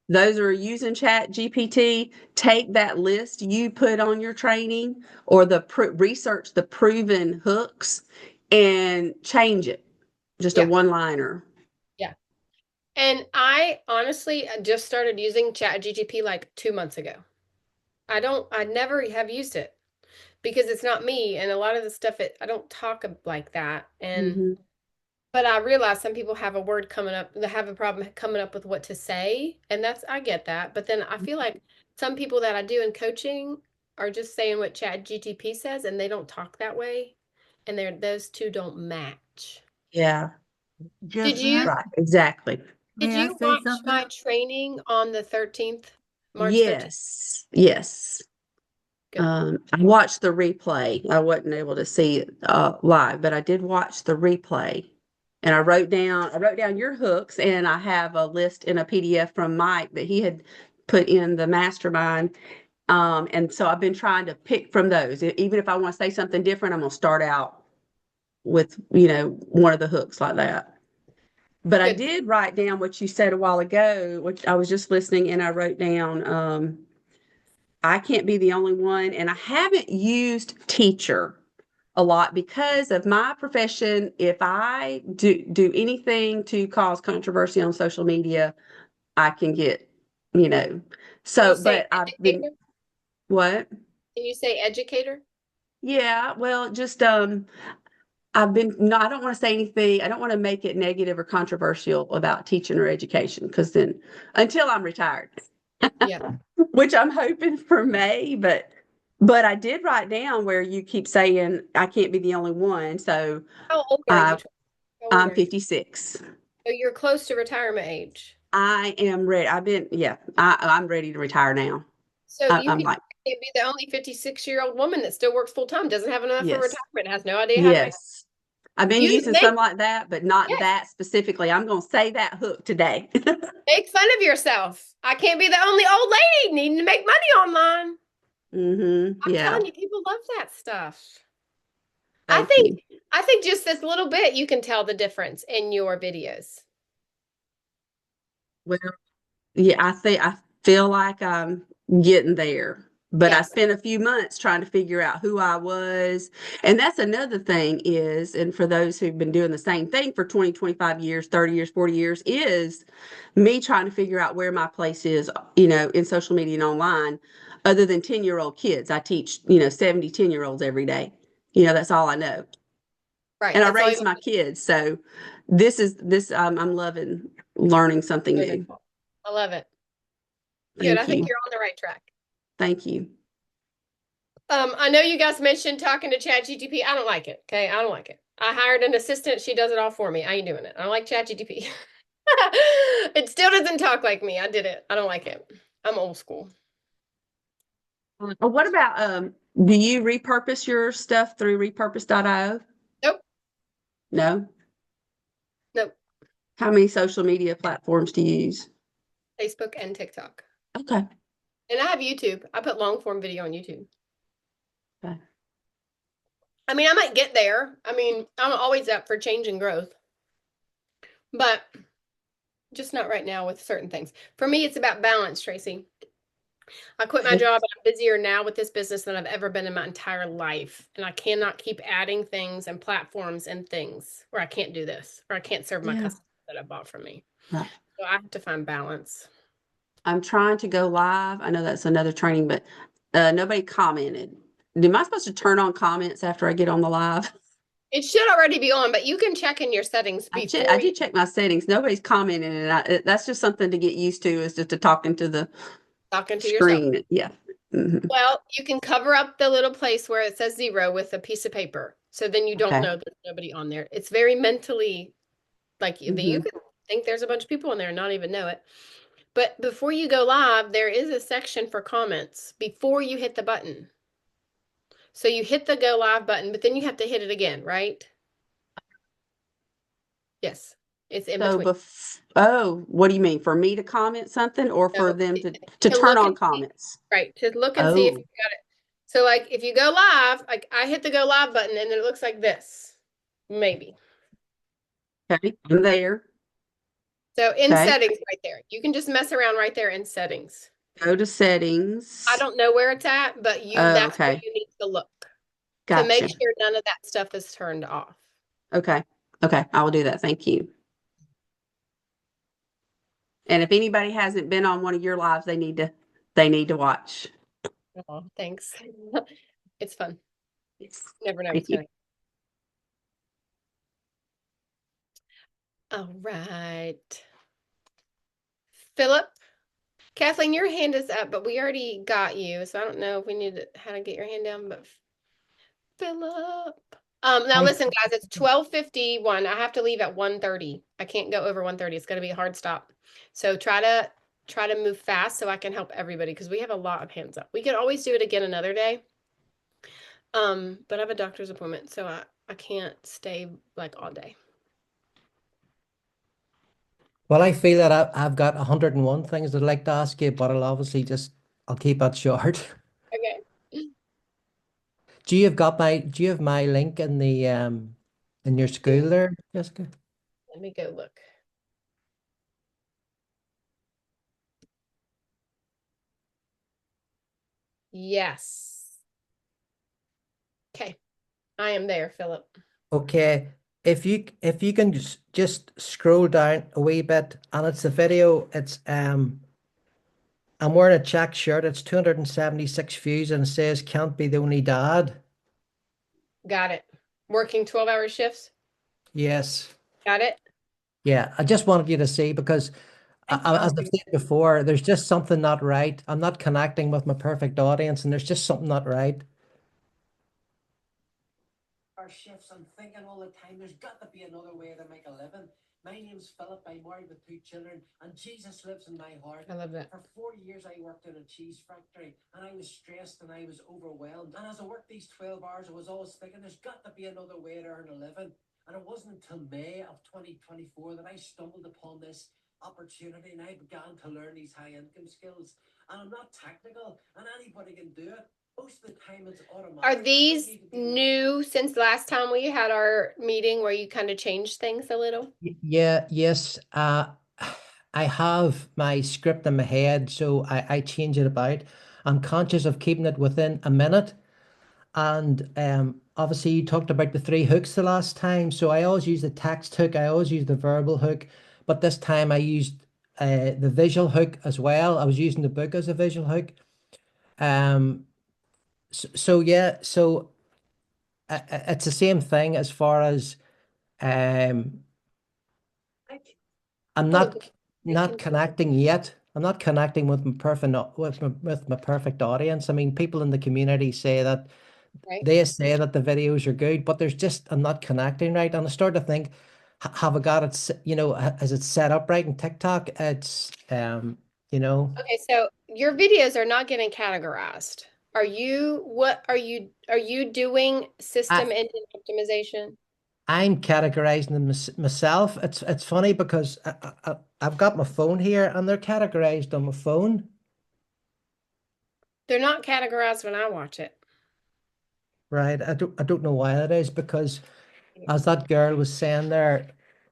those are using Chat GPT, take that list you put on your training or research the proven hooks and change it. Just a Yeah. one-liner. Yeah. And I honestly just started using ChatGPT like 2 months ago. I never have used it because it's not me. And a lot of the stuff, I don't talk like that. Mhm. But I realize some people have a word coming up, they have a problem coming up with what to say. And I get that. But then I feel like some people that I do in coaching are just saying what ChatGPT says and they don't talk that way. And those two don't match. Yeah. Did you Right. Exactly. did May I you say watch something? my training on the 13th, March 13th? Yes. Yes. Good. I watched the replay. I wasn't able to see it live, but I did watch the replay. And I wrote down your hooks, and I have a list in a PDF from Mike that he had put in the mastermind. And so I've been trying to pick from those. Even if I want to say something different, I'm going to start out with, one of the hooks like that. But I Good. did write down what you said a while ago, which I was just listening, and I wrote down, I can't be the only one. And I haven't used teacher a lot because of my profession. If I do anything to cause controversy on social media, I can get, Can so, you say but I've been, educator? what? Can you say educator? Yeah, well, just, no, I don't want to say anything. I don't want to make it negative or controversial about teaching or education because then until I'm retired. Yeah. Which I'm hoping for May, but I did write down where you keep saying I can't be the only one. So How old are you? How old I'm are you? 56. So you're close to retirement age. I am ready. I'm ready to retire now. So you I'm could like, be the only 56-year-old woman that still works full time, doesn't have enough for yes, retirement, has no idea how to make. yes. I've been You using some like that, but not yes, that specifically. I'm going to say that hook today. make fun of yourself. I can't be the only old lady needing to make money online. I'm Yeah. telling you, people love that stuff. Thank you. I think just this little bit you can tell the difference in your videos. Well, yeah, I feel like I'm getting there, but I Yes. spent a few months trying to figure out who I was. And that's another thing and for those who've been doing the same thing for 20, 25 years, 30 years, 40 years, is me trying to figure out where my place is, in social media and online, other than 10-year-old kids. I teach, 70, 10-year-olds every day. That's all I know. Right. And I That's all raise my kids. So I'm loving learning something new. I love it. Good. I Thank think you. you're on the right track. Thank you. I know you guys mentioned talking to ChatGPT. I don't like it. Okay. I don't like it. I hired an assistant. She does it all for me. I ain't doing it. I don't like ChatGPT. It still doesn't talk like me. I did it. I don't like it. I'm old school. What about do you repurpose your stuff through repurpose.io? Nope. No? Nope. How many social media platforms do you use? Facebook and TikTok. Okay. And I have YouTube. I put long form video on YouTube. Okay. I mean, I might get there. I mean, I'm always up for change and growth, but just not right now with certain things. For me, it's about balance, Tracy. I quit my job and I'm busier now with this business than I've ever been in my entire life. And I cannot keep adding things and platforms and things where I can't do this or I can't serve my customers that have bought from me. Right. So I have to find balance. I'm trying to go live. I know that's another training, but nobody commented. Am I supposed to turn on comments after I get on the live? It should already be on, but you can check in your settings before. I did check my settings. Nobody's commenting, and that's just something to get used to, is just to talking to the screen. Yourself. Yeah. Mm-hmm. Well, you can cover up the little place where it says 0 with a piece of paper. So then you don't know there's nobody on there. It's very mentally like you can think there's a bunch of people in there and not even know it. But before you go live, there is a section for comments before you hit the button. So you hit the go live button, but then you have to hit it again, right? Yes. It's in So, between. oh, what do you mean? For me to comment something or for So them to to turn look on and see, comments? right, to look and see if you Oh, got it. So like if you go live, like I hit the go live button and it looks like this, maybe. okay. I'm there. So in Okay. settings right there, you can just mess around right there in settings. Go to settings. I don't know where it's at, but Oh, that's where okay. you need to look to make Gotcha. sure none of that stuff is turned off. Okay. Okay. I will do that. Thank you. And if anybody hasn't been on one of your lives, they need to watch. Oh, thanks. It's fun. Never know what's Thank you. gonna. All right. Philip, Kathleen, your hand is up, but we already got you, so I don't know if we need how to get your hand down, but Philip. Now Hi. listen, guys, it's 12:51. I have to leave at 1:30. I can't go over 1:30. It's gonna be a hard stop. So try to move fast so I can help everybody because we have a lot of hands up. We could always do it again another day. But I have a doctor's appointment, so I can't stay like all day. Well, I feel that I've got 101 things I'd like to ask you, but I'll keep it short. Okay. Do you have my link in the in your school there, Jessica? Let me go look. Yes. Okay. I am there, Philip. Okay. If you can just scroll down a wee bit, and it's the video, I'm wearing a check shirt, it's 276 views and it says can't be the only dad. Got it. Working 12-hour shifts. Yes. Got it. Yeah, I just wanted you to see because as I've said before, there's just something not right. I'm not connecting with my perfect audience, and there's just something not right. Our shifts, I'm thinking all the time, there's got to be another way to make a living. My name's Philip, I'm married with 2 children, and Jesus lives in my heart. I love that. For 4 years, I worked in a cheese factory, and I was stressed and I was overwhelmed. And as I worked these 12 hours, I was always thinking, there's got to be another way to earn a living. And it wasn't until May of 2024 that I stumbled upon this opportunity, and I began to learn these high income skills. And I'm not technical, and anybody can do it. Most of the time it's automatic. Are these new since last time we had our meeting where you kind of changed things a little? Yeah, yes. I have my script in my head, so I change it about. I'm conscious of keeping it within a minute. And obviously you talked about the 3 hooks the last time. So I always use the text hook, I always use the verbal hook, but this time I used the visual hook as well. I was using the book as a visual hook. So yeah, so it's the same thing as far as um I'm not connecting yet. I'm not connecting with my perfect audience. I mean, people in the community say that Right. they say that the videos are good, but I'm not connecting right. And I start to think, have I got it, is it set up right in TikTok? It's Okay, so your videos are not getting categorized. What are you doing system engine optimization? I'm categorizing them myself. It's funny because I've got my phone here and they're categorized on my phone. They're not categorized when I watch it. Right. I don't know why that is because as that girl was saying there,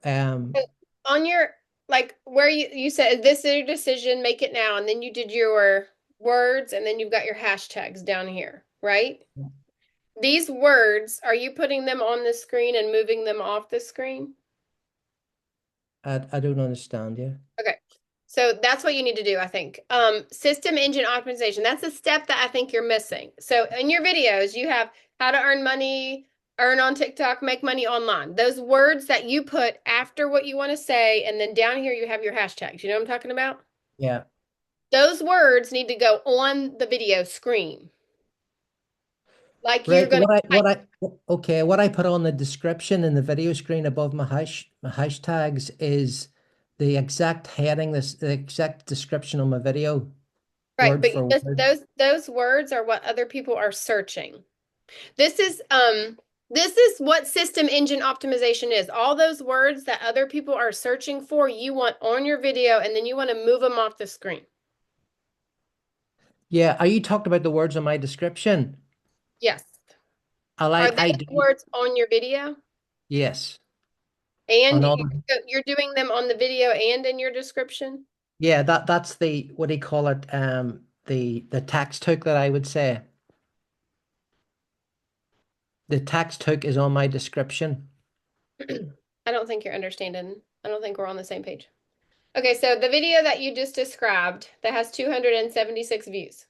On your like where you said this is your decision, make it now, and then you did your words, and then you've got your hashtags down here, right? These words, are you putting them on the screen and moving them off the screen? I don't understand you. Okay. So that's what you need to do, I think. System engine optimization. That's a step that I think you're missing. So in your videos, you have how to earn money, earn on TikTok, make money online. Those words that you put after what you want to say, and then down here you have your hashtags. You know what I'm talking about? Yeah. Those words need to go on the video screen. Like you're Right. gonna What I put on the description in the video screen above my hashtags is the exact heading, the exact description on my video. right, Word but for word. those words are what other people are searching. This is This is what system engine optimization is. All those words that other people are searching for, you want on your video, and then you want to move them off the screen. Yeah, are you talking about the words in my description? Yes. I Are they do. words on your video? Yes. And On all so you're doing them on the video and in your description? Yeah, that's the, what do you call it? The text hook that I would say. The text hook is on my description. I don't think you're understanding. I don't think we're on the same page. Okay, so the video that you just described that has 276 views.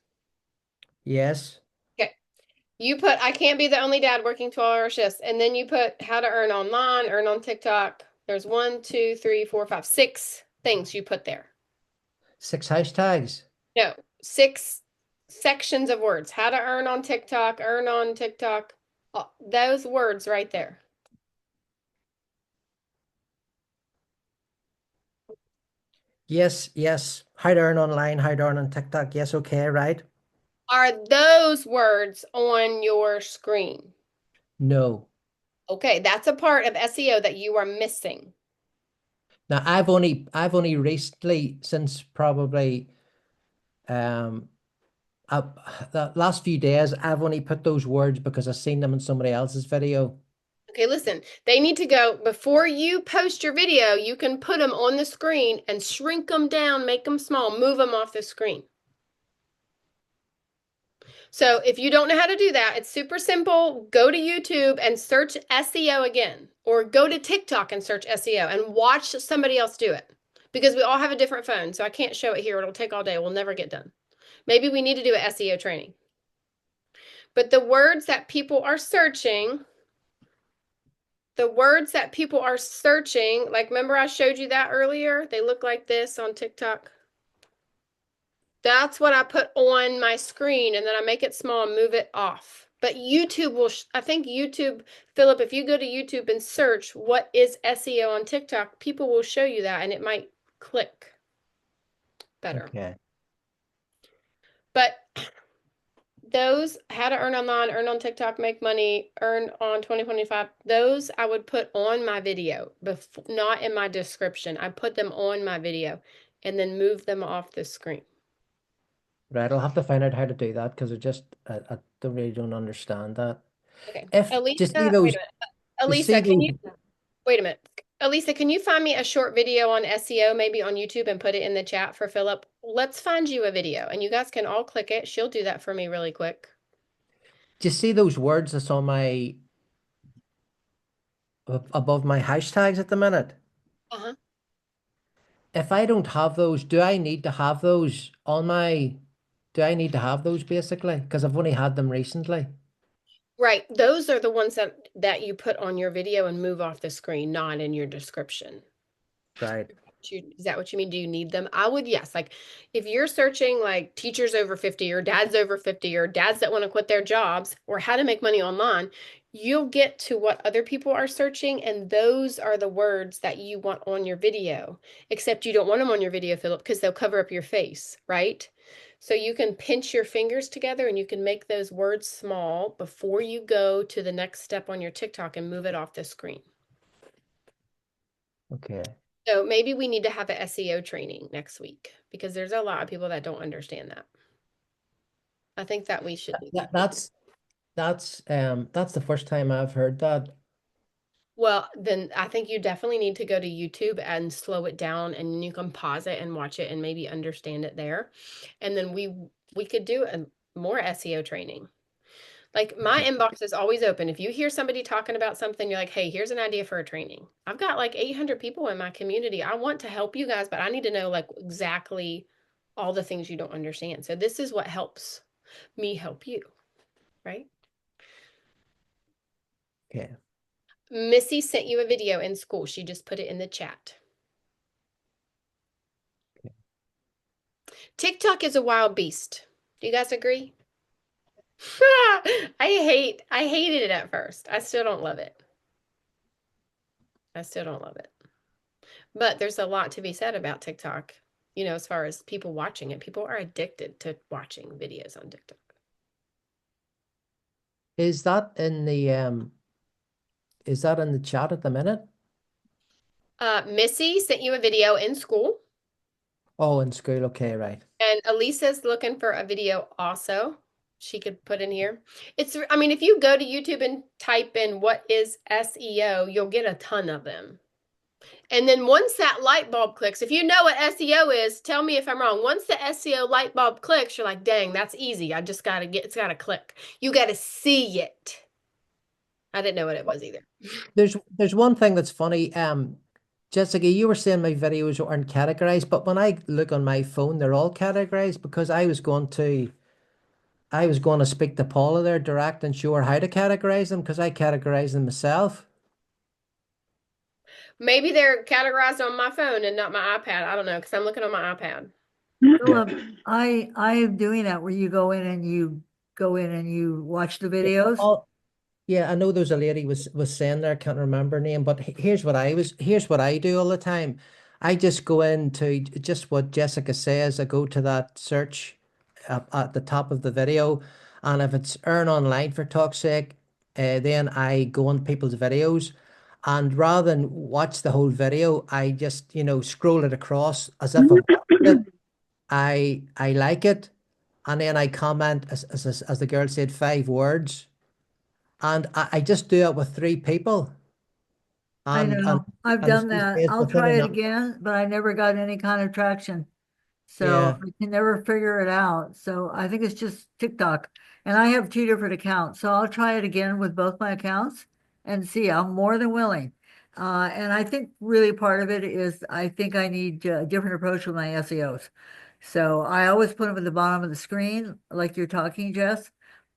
Yes. Okay. You put, I can't be the only dad working 12-hour shifts. And then you put how to earn online, earn on TikTok. There's 1, 2, 3, 4, 5, 6 things you put there. 6 hashtags. No, 6 sections of words. How to earn on TikTok, earn on TikTok. Those words right there. Yes, yes. How to earn online, how to earn on TikTok. Yes, okay, right? Are those words on your screen? No. Okay, that's a part of SEO that you are missing. Now I've only recently, since probably the last few days, I've only put those words because I've seen them in somebody else's video. Okay, listen, they need to go before you post your video. You can put them on the screen and shrink them down, make them small, move them off the screen. So if you don't know how to do that, it's super simple. Go to YouTube and search SEO again, or go to TikTok and search SEO and watch somebody else do it, because we all have a different phone. So I can't show it here. It'll take all day. We'll never get done. Maybe we need to do an SEO training. But the words that people are searching, like, remember I showed you that earlier? They look like this on TikTok. That's what I put on my screen, and then I make it small and move it off. But YouTube will, I think YouTube, Philip, if you go to YouTube and search what is SEO on TikTok, people will show you that, and it might click better. Okay. But those, how to earn online, earn on TikTok, make money, earn on 2025, those I would put on my video, not in my description. I put them on my video and then move them off the screen. Right, I'll have to find out how to do that because I don't understand that. Okay. If Elisa, to see wait a those, minute. Elisa, see can those- you wait a minute? Elisa, can you find me a short video on SEO, maybe on YouTube, and put it in the chat for Philip? Let's find you a video, and you guys can all click it. She'll do that for me really quick. do you see those words that's on my above my hashtags at the minute? Uh-huh. If I don't have those, do I need to have those on my? Do I need to have those basically? Because I've only had them recently. Right. Those are the ones that you put on your video and move off the screen, not in your description. Right. Is that what you mean? Do you need them? I would, yes. Like if you're searching like teachers over 50 or dads over 50 or dads that want to quit their jobs or how to make money online, you'll get to what other people are searching. And those are the words that you want on your video, except you don't want them on your video, Philip, because they'll cover up your face, right? So you can pinch your fingers together and you can make those words small before you go to the next step on your TikTok and move it off the screen. Okay. So maybe we need to have an SEO training next week because there's a lot of people that don't understand that. I think that we should do that. That's the first time I've heard that. Well, then I think you definitely need to go to YouTube and slow it down, and you can pause it and watch it and maybe understand it there. And then we could do a more SEO training. Like my inbox is always open. If you hear somebody talking about something, you're like, hey, here's an idea for a training. I've got like 800 people in my community. I want to help you guys, but I need to know like exactly all the things you don't understand. So this is what helps me help you, right? Okay. Missy sent you a video in school. She just put it in the chat. Okay. TikTok is a wild beast. Do you guys agree? I hated it at first. I still don't love it. But there's a lot to be said about TikTok, you know, as far as people watching it. People are addicted to watching videos on TikTok. Is that in the is that in the chat at the minute? Missy sent you a video in school, Oh, in school. Okay, right. and Elisa's looking for a video also. She could put in here. I mean, if you go to YouTube and type in what is SEO, you'll get a ton of them. And then once that light bulb clicks, if you know what SEO is, tell me if I'm wrong. Once the SEO light bulb clicks, you're like, dang, that's easy. I just got to it's got to click. You got to see it. I didn't know what it was either. There's one thing that's funny. Jessica, you were saying my videos aren't categorized, but when I look on my phone, they're all categorized because I was going to speak to Paula there direct and show her how to categorize them because I categorize them myself. Maybe they're categorized on my phone and not my iPad. I don't know, because I'm looking on my iPad. Philip, I am doing that where you go in and you watch the videos. Oh, yeah, I know there's a lady was saying there, I can't remember her name, but here's what I do all the time. I just go into just what Jessica says. I go to that search at the top of the video, and if it's earn online for talk's sake, then I go on people's videos, and rather than watch the whole video, I just scroll it across as if I've watched it. I like it, and then I comment as the girl said 5 words. And I just do it with 3 people. I know. I've and done these that. days I'll within try it an- again, but I never got any kind of traction. So Yeah. I can never figure it out. So I think it's just TikTok. And I have 2 different accounts. So I'll try it again with both my accounts and see. I'm more than willing. And I think really part of it is I think I need a different approach with my SEOs. So I always put them at the bottom of the screen, like you're talking, Jess.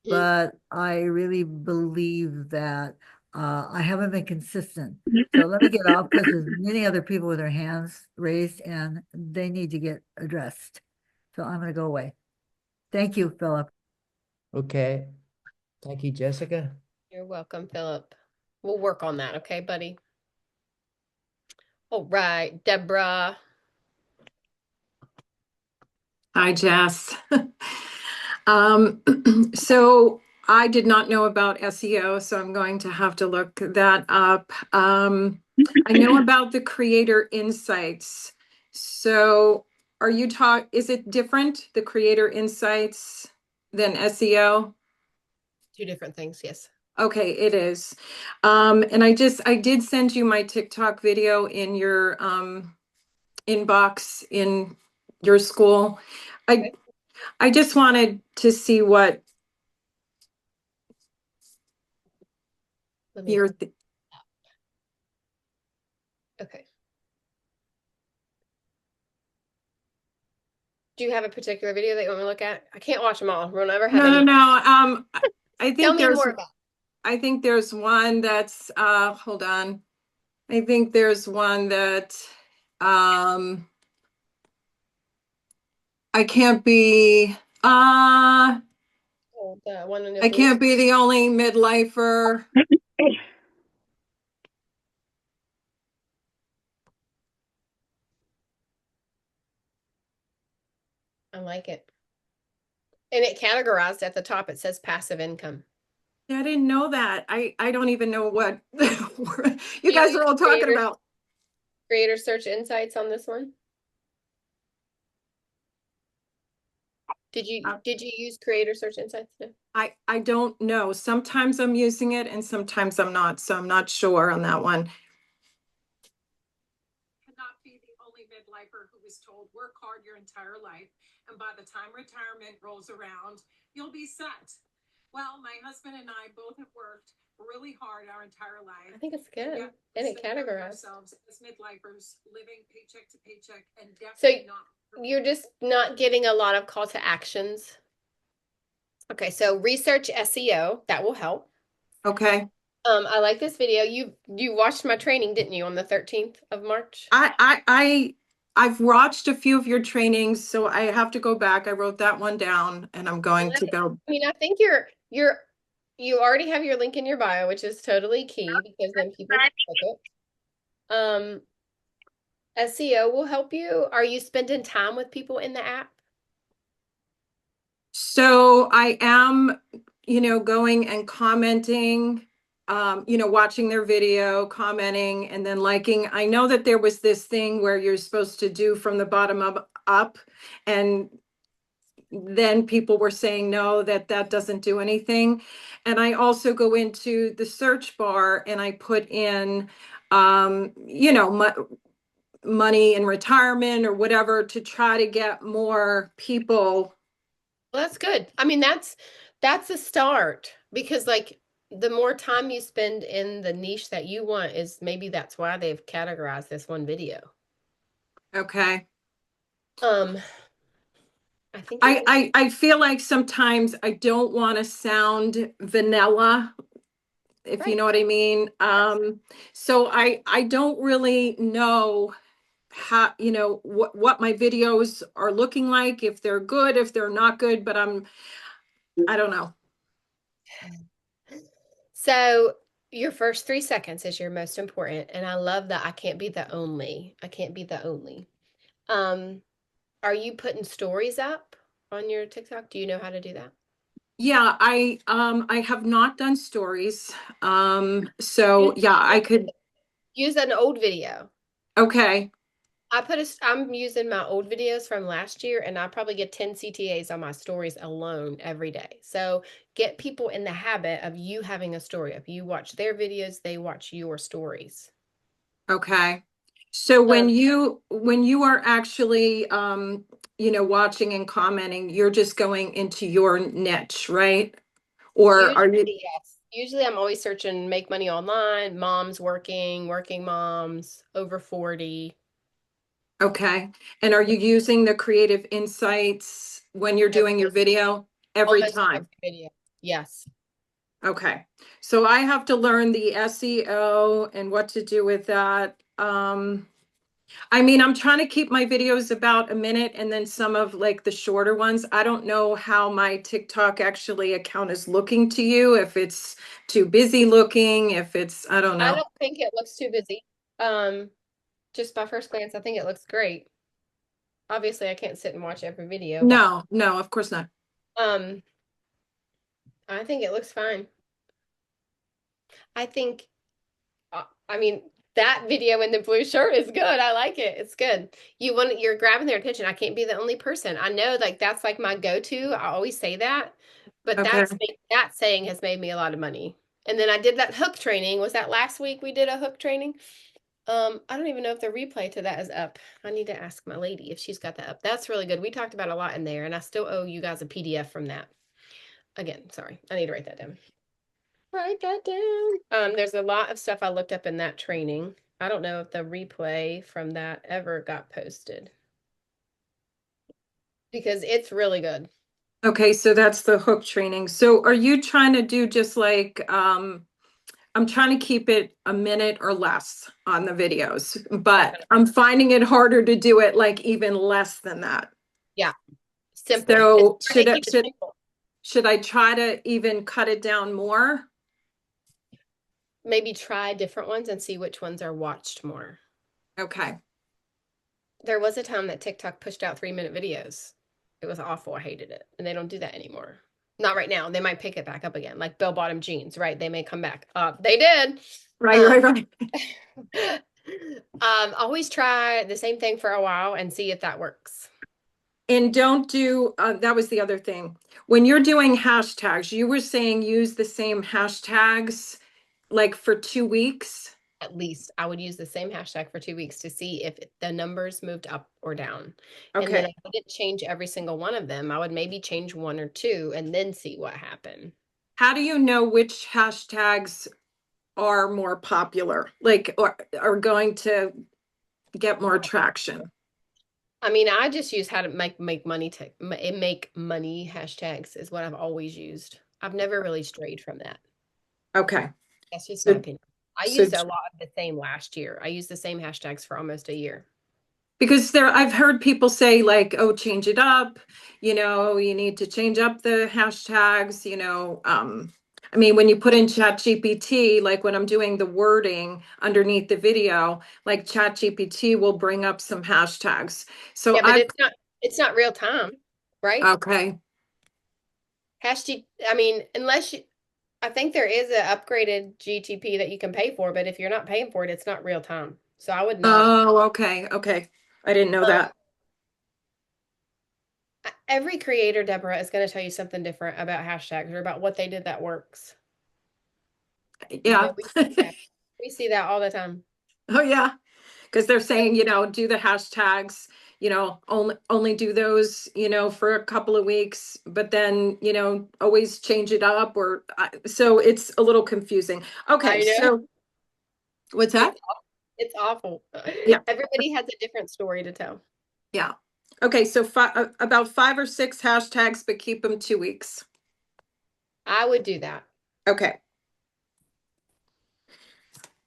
But I really believe that I haven't been consistent. So let me get off because there's many other people with their hands raised and they need to get addressed. So I'm going to go away. Thank you, Philip. Okay. Thank you, Jessica. You're welcome, Philip. We'll work on that, okay, buddy? All right, Deborah. Hi, Jess. So I did not know about SEO, so I'm going to have to look that up. I know about the Creator Insights. So is it different, the Creator Insights, than SEO? 2 different things, yes. Okay, it is. And I did send you my TikTok video in your inbox in your school. I just wanted to see what your Okay. Do you have a particular video that you want me to look at? I can't watch them all. We'll never have any. No. I think Tell me there's more about. I think there's one that's hold on. I think there's one that I can't be Oh, the one in the I can't be the only midlifer. I like it. And it categorized at the top, it says passive income. I didn't know that. I don't even know what you guys are all talking about. Creator Search Insights on this one? Did you use Creator Search Insights? No? I don't know. Sometimes I'm using it and sometimes I'm not, so I'm not sure on that one. Cannot be the only midlifer who was told work hard your entire life, and by the time retirement rolls around, you'll be set. Well, my husband and I both have worked really hard our entire life. I think it's good. Yet And we it still find categorized. ourselves as midlifers living paycheck to paycheck and So definitely not. you're just not getting a lot of call to actions. Okay, so research SEO, that will help. Okay. I like this video. You watched my training, didn't you, on the 13th of March? I've watched a few of your trainings, so I have to go back. I wrote that one down and I'm going to go. I mean, I think you already have your link in your bio, which is totally key because then people can click it. SEO will help you. Are you spending time with people in the app? So I am, going and commenting watching their video, commenting, and then liking. I know that there was this thing where you're supposed to do from the bottom up, and then people were saying no, that doesn't do anything. And I also go into the search bar and I put in, money in retirement or whatever to try to get more people. Well, that's good. I mean, that's a start, because like the more time you spend in the niche that you want, is maybe that's why they've categorized this one video. Okay. I think I feel like sometimes I don't want to sound vanilla, if you know what I mean. So I don't really know how, what my videos are looking like, if they're good, if they're not good, but I don't know. So your first 3 seconds is your most important. And I love that I can't be the only. I can't be the only. Are you putting stories up on your TikTok? Do you know how to do that? Yeah, I have not done stories. So yeah, I could use an old video. Okay. I'm using my old videos from last year, and I probably get 10 CTAs on my stories alone every day. So get people in the habit of you having a story. If you watch their videos, they watch your stories. Okay. So when you are actually watching and commenting, you're just going into your niche, right? Or are you? Yes. Usually I'm always searching make money online, moms working moms, over 40. Okay. And are you using the creative insights when you're doing your video every Almost time? every video. Yes. Okay. So I have to learn the SEO and what to do with that. I mean, I'm trying to keep my videos about a minute, and then some of like the shorter ones. I don't know how my TikTok actually account is looking to you, if it's too busy looking, if it's, I don't know. I don't think it looks too busy. Just by first glance, I think it looks great. Obviously, I can't sit and watch every video. No, of course not. I think it looks fine. I think, I mean, that video in the blue shirt is good. I like it. It's good. You're grabbing their attention. I can't be the only person. I know, like, that's like my go-to. I always say that, but that saying has made me a lot of money. And then I did that hook training. Was that last week we did a hook training? I don't even know if the replay to that is up. I need to ask my lady if she's got that up. That's really good. We talked about a lot in there, and I still owe you guys a PDF from that. Again, sorry. I need to write that down. Write that down. There's a lot of stuff I looked up in that training. I don't know if the replay from that ever got posted, because it's really good. Okay, so that's the hook training. So are you trying to do just like, I'm trying to keep it a minute or less on the videos, but I'm finding it harder to do it like even less than that. Yeah. Simple. So should I try to even cut it down more? Maybe try different ones and see which ones are watched more. Okay. There was a time that TikTok pushed out 3-minute videos. It was awful. I hated it. And they don't do that anymore. Not right now. They might pick it back up again, like bell-bottom jeans, right? They may come back. They did. Right. Always try the same thing for a while and see if that works. And don't do, that was the other thing. When you're doing hashtags, you were saying use the same hashtags like for 2 weeks? At least I would use the same hashtag for 2 weeks to see if the numbers moved up or down. Okay. And then I wouldn't change every single one of them. I would maybe change 1 or 2 and then see what happened. How do you know which hashtags are more popular, like, or are going to get more traction? I mean, I just use how to make money hashtags is what I've always used. I've never really strayed from that. Okay. That's just my opinion. I used a lot of the same last year. I used the same hashtags for almost a year. Because I've heard people say like, oh, change it up, you need to change up the hashtags, I mean, when you put in ChatGPT, like when I'm doing the wording underneath the video, like ChatGPT will bring up some hashtags. So yeah, but it's not real time, right? Okay. I mean, unless I think there is an upgraded GTP that you can pay for, but if you're not paying for it, it's not real time. So I would not. Oh, okay, okay. I didn't know that. Every creator, Deborah, is going to tell you something different about hashtags or about what they did that works. Yeah. We see that all the time. Oh, yeah. Because they're saying, do the hashtags, only do those, for a couple of weeks, but then, always change it up so it's a little confusing. Okay, so what's that? It's awful. Yeah. Everybody has a different story to tell. Yeah. Okay, so about 5 or 6 hashtags, but keep them 2 weeks. I would do that. Okay.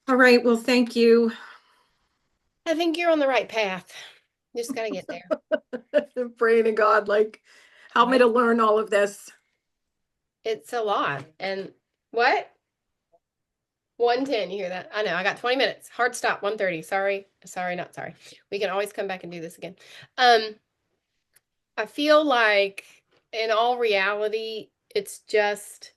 All right, well, thank you. I think you're on the right path. You just got to get there. I'm praying to God, help me to learn all of this. It's a lot. And what? 1:10, you hear that? I know, I got 20 minutes. Hard stop, 1:30. Sorry, not sorry. We can always come back and do this again. I feel like in all reality, it's just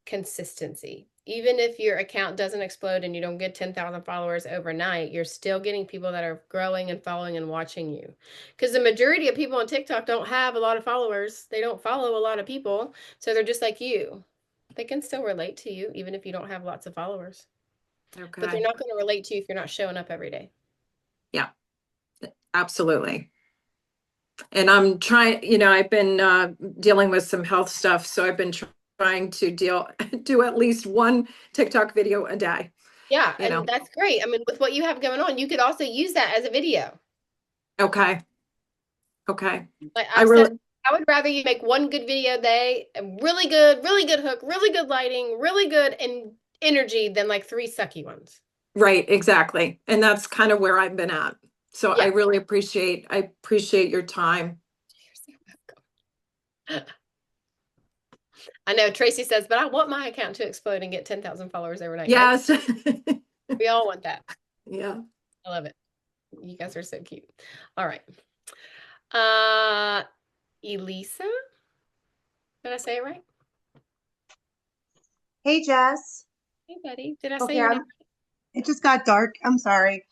consistency. Even if your account doesn't explode and you don't get 10,000 followers overnight, you're still getting people that are growing and following and watching you. Because the majority of people on TikTok don't have a lot of followers. They don't follow a lot of people. So they're just like you. They can still relate to you, even if you don't have lots of followers. Okay. But they're not going to relate to you if you're not showing up every day. Yeah, absolutely. And I'm trying, I've been dealing with some health stuff. So I've been trying to do at least one TikTok video a day. Yeah, and that's great. I mean, with what you have going on, you could also use that as a video. Okay. Okay. Like I would rather you make one good video a day, really good hook, really good lighting, really good and energy than like 3 sucky ones. Right, exactly. And that's kind of where I've been at. So Yeah. I really appreciate your time. I know Tracy says, but I want my account to explode and get 10,000 followers overnight. Yes. We all want that. Yeah. I love it. You guys are so cute. All right. Elisa? Did I say it right? Hey, Jess. Hey, buddy. Did I say your name? It just got dark. I'm sorry.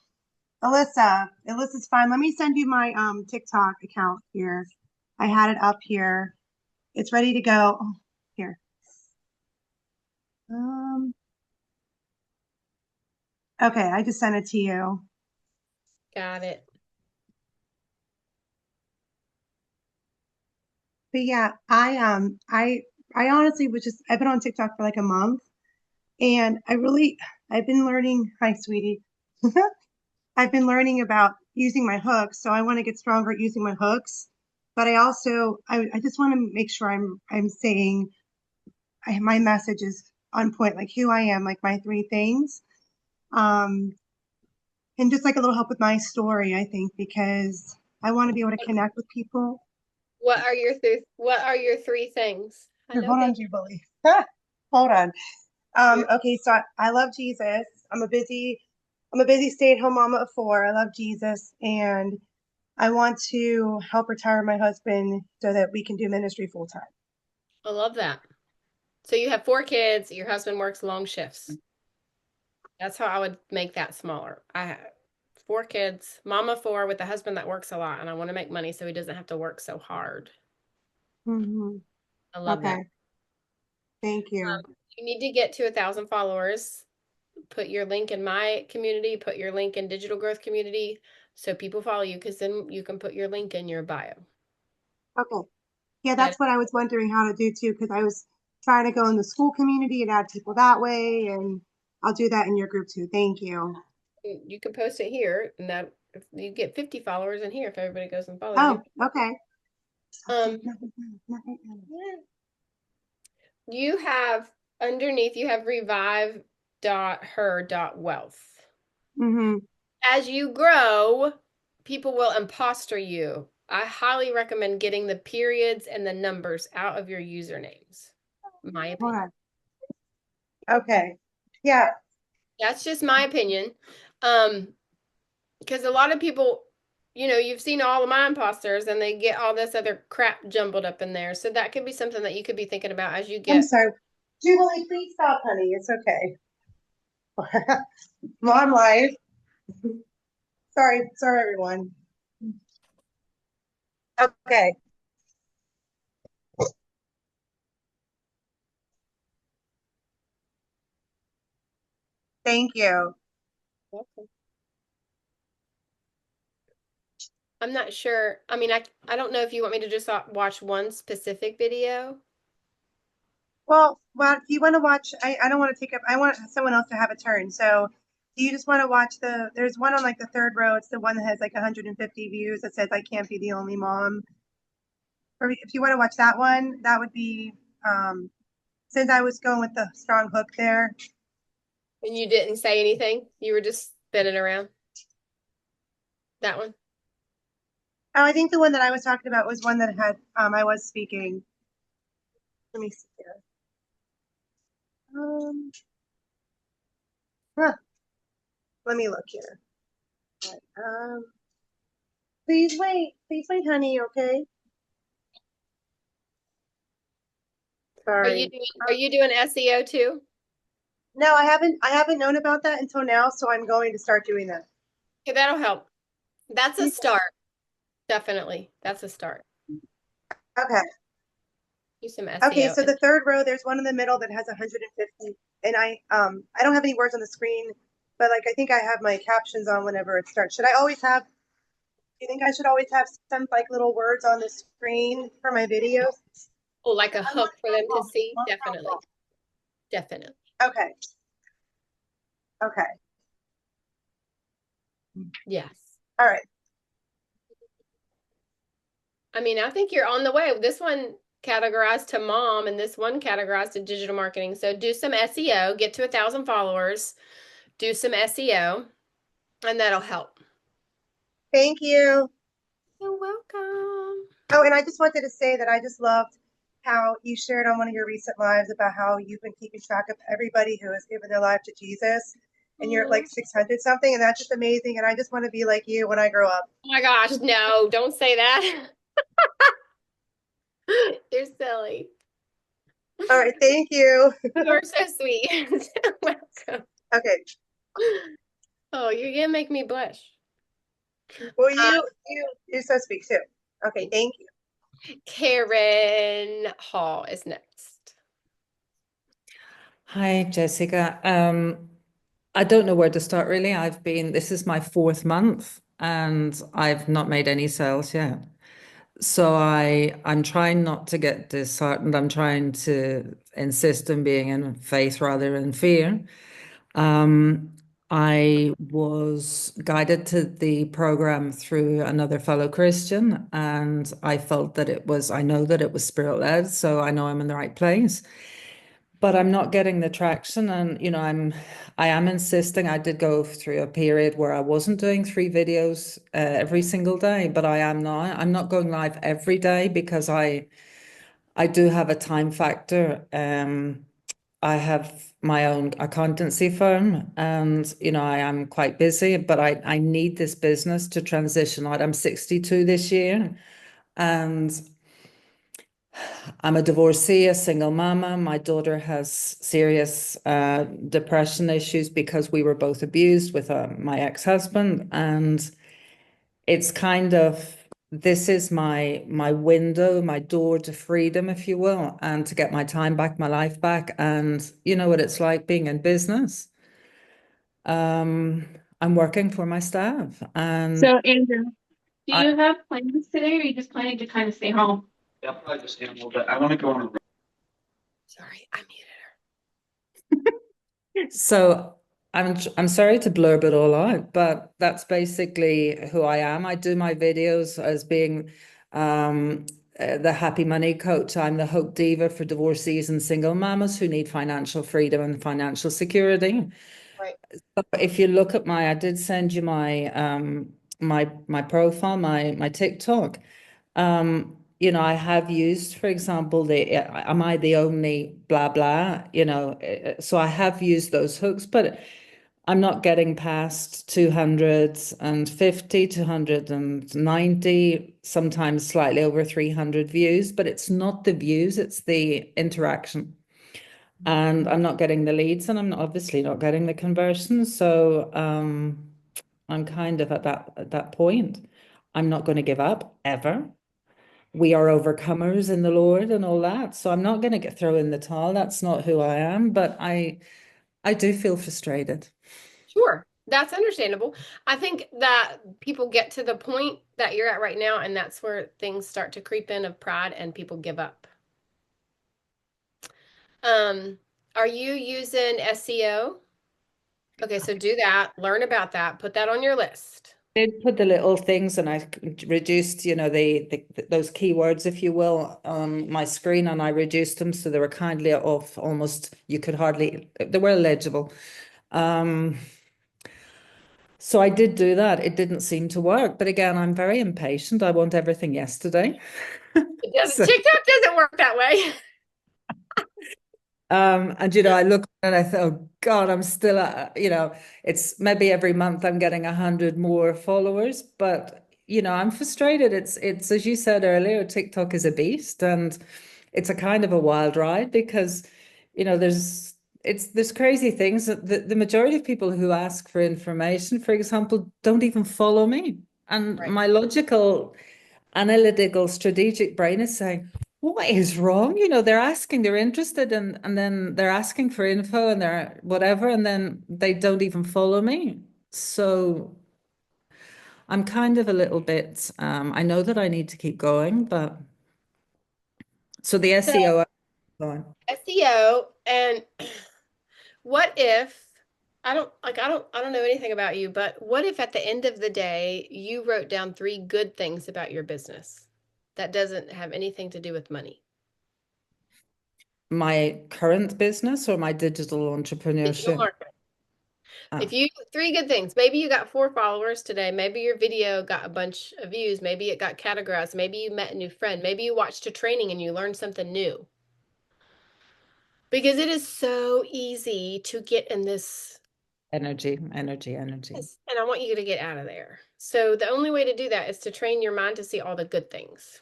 Alyssa's fine. Let me send you my TikTok account here. I had it up here. It's ready to go. Oh, here. Okay, I just sent it to you. Got it. But yeah, I honestly I've been on TikTok for like a month, and I've been learning. Hi, sweetie. I've been learning about using my hooks, so I want to get stronger at using my hooks. But I just want to make sure I'm saying my message is on point, like who I am, like my 3 things, and just like a little help with my story, I think, because I want to be able to connect with people. What are your 3 things? Hold on, Jubilee. Hold on. Okay, so I love Jesus. I'm a busy stay-at-home mama of 4. I love Jesus, and I want to help retire my husband so that we can do ministry full time. I love that. So you have 4 kids, your husband works long shifts. That's how I would make that smaller. I have 4 kids, mama 4 with a husband that works a lot, and I want to make money so he doesn't have to work so hard. Mm-hmm. I love that. Thank you. You need to get to 1,000 followers. Put your link in my community, put your link in Digital Growth Community so people follow you, because then you can put your link in your bio. Okay. Yeah, that's what I was wondering how to do too, because I was trying to go in the school community and add people that way, and I'll do that in your group too. Thank you. You can post it here, and that if you get 50 followers in here if everybody goes and follows you. Okay. You have underneath, you have revive.her.wealth. Mm-hmm. As you grow, people will imposter you. I highly recommend getting the periods and the numbers out of your usernames. My opinion. Okay. Yeah. That's just my opinion. Because a lot of people, you've seen all of my imposters and they get all this other crap jumbled up in there. So that could be something that you could be thinking about as you get. I'm sorry. Jubilee, please stop, honey. It's okay. Mom life. Sorry, everyone. Okay. Thank you. Welcome. I'm not sure. I mean, I don't know if you want me to just watch one specific video. Well, if you want to watch, I don't want to take up, I want someone else to have a turn. So do you just want to watch there's one on like the third row. It's the one that has like 150 views that says I can't be the only mom. Or if you want to watch that one, that would be, since I was going with the strong hook there. And you didn't say anything? You were just spinning around? That one? Oh, I think the one that I was talking about was one that had, I was speaking. Let me see here. Let me look here. Right, please wait, honey, okay? Sorry. Are you doing SEO too? No, I haven't known about that until now, so I'm going to start doing that. Okay, that'll help. That's a start. Definitely. That's a start. Okay. Do some SEO. Okay, so the third row, there's one in the middle that has 150, and I don't have any words on the screen, but like I think I have my captions on whenever it starts. Do you think I should always have some like little words on the screen for my videos? Oh, like a hook for them to see? Definitely. Definitely. Okay. Okay. Yes. All right. I mean, I think you're on the way. This one categorized to mom and this one categorized to digital marketing. So do some SEO, get to 1,000 followers, do some SEO, and that'll help. Thank you. You're welcome. Oh, and I just wanted to say that I just loved how you shared on one of your recent lives about how you've been keeping track of everybody who has given their life to Jesus. And you're at like 600 something, and that's just amazing. And I just want to be like you when I grow up. Oh my gosh, no, don't say that. You're silly. All right, thank you. You're so sweet. Welcome. Okay. Oh, you're gonna make me blush. Well, you're so sweet too. Okay, thank you. Karen Hall is next. Hi, Jessica. I don't know where to start really. This is my 4th month and I've not made any sales yet. So I'm trying not to get disheartened. I'm trying to insist on being in faith rather than fear. I was guided to the program through another fellow Christian, and I know that it was spirit-led, so I know I'm in the right place. But I'm not getting the traction, and I am insisting. I did go through a period where I wasn't doing 3 videos every single day, but I am now. I'm not going live every day because I do have a time factor. I have my own accountancy firm, and I am quite busy, but I need this business to transition out. I'm 62 this year, and I'm a divorcee, a single mama. My daughter has serious depression issues because we were both abused with my ex-husband, and it's kind of, this is my window, my door to freedom, if you will, and to get my time back, my life back. And you know what it's like being in business. I'm working for my staff. And so Andrew, do you have plans today, or are you just planning to kind of stay home? Yeah, I'll probably just stay a little bit. I want to go on a. Sorry, I muted her. So I'm sorry to blurb it all out, but that's basically who I am. I do my videos as being the happy money coach. I'm the hope diva for divorcees and single mamas who need financial freedom and financial security. Right. So if you look at I did send you my my profile, my TikTok. I have used, for example, am I the only blah blah, so I have used those hooks, but I'm not getting past 250, 290, sometimes slightly over 300 views, but it's not the views, it's the interaction. and I'm not getting the leads, and I'm obviously not getting the conversions. So I'm kind of at that point. I'm not going to give up ever. We are overcomers in the Lord and all that. So I'm not going to throw in the towel. That's not who I am, but I do feel frustrated. Sure, that's understandable. I think that people get to the point that you're at right now, and that's where things start to creep in of pride and people give up. Are you using SEO? Okay, so do that, learn about that, put that on your list. I did put the little things, and I reduced, those keywords, if you will, on my screen, and I reduced them so they were kindly off. Almost, you could hardly, they were illegible. So I did do that. It didn't seem to work, but again, I'm very impatient. I want everything yesterday. It doesn't, So- TikTok doesn't work that way. And I looked and I thought, oh God, I'm still at, it's maybe every month I'm getting 100 more followers, but I'm frustrated. It's as you said earlier, TikTok is a beast, and it's a kind of a wild ride because, there's crazy things that the majority of people who ask for information, for example, don't even follow me. And Right. my logical, analytical, strategic brain is saying, what is wrong? They're asking, they're interested, and then they're asking for info and they're whatever, and then they don't even follow me. So I'm kind of a little bit, I know that I need to keep going, but so the SEO, SEO, and what if I don't know anything about you, but what if at the end of the day you wrote down 3 good things about your business that doesn't have anything to do with money? my current business or my digital Digital entrepreneurship? marketing. Ah. If you 3 good things, maybe you got 4 followers today, maybe your video got a bunch of views, maybe it got categorized, maybe you met a new friend, maybe you watched a training and you learned something new. Because it is so easy to get in this Energy. Yes, and I want you to get out of there. So the only way to do that is to train your mind to see all the good things.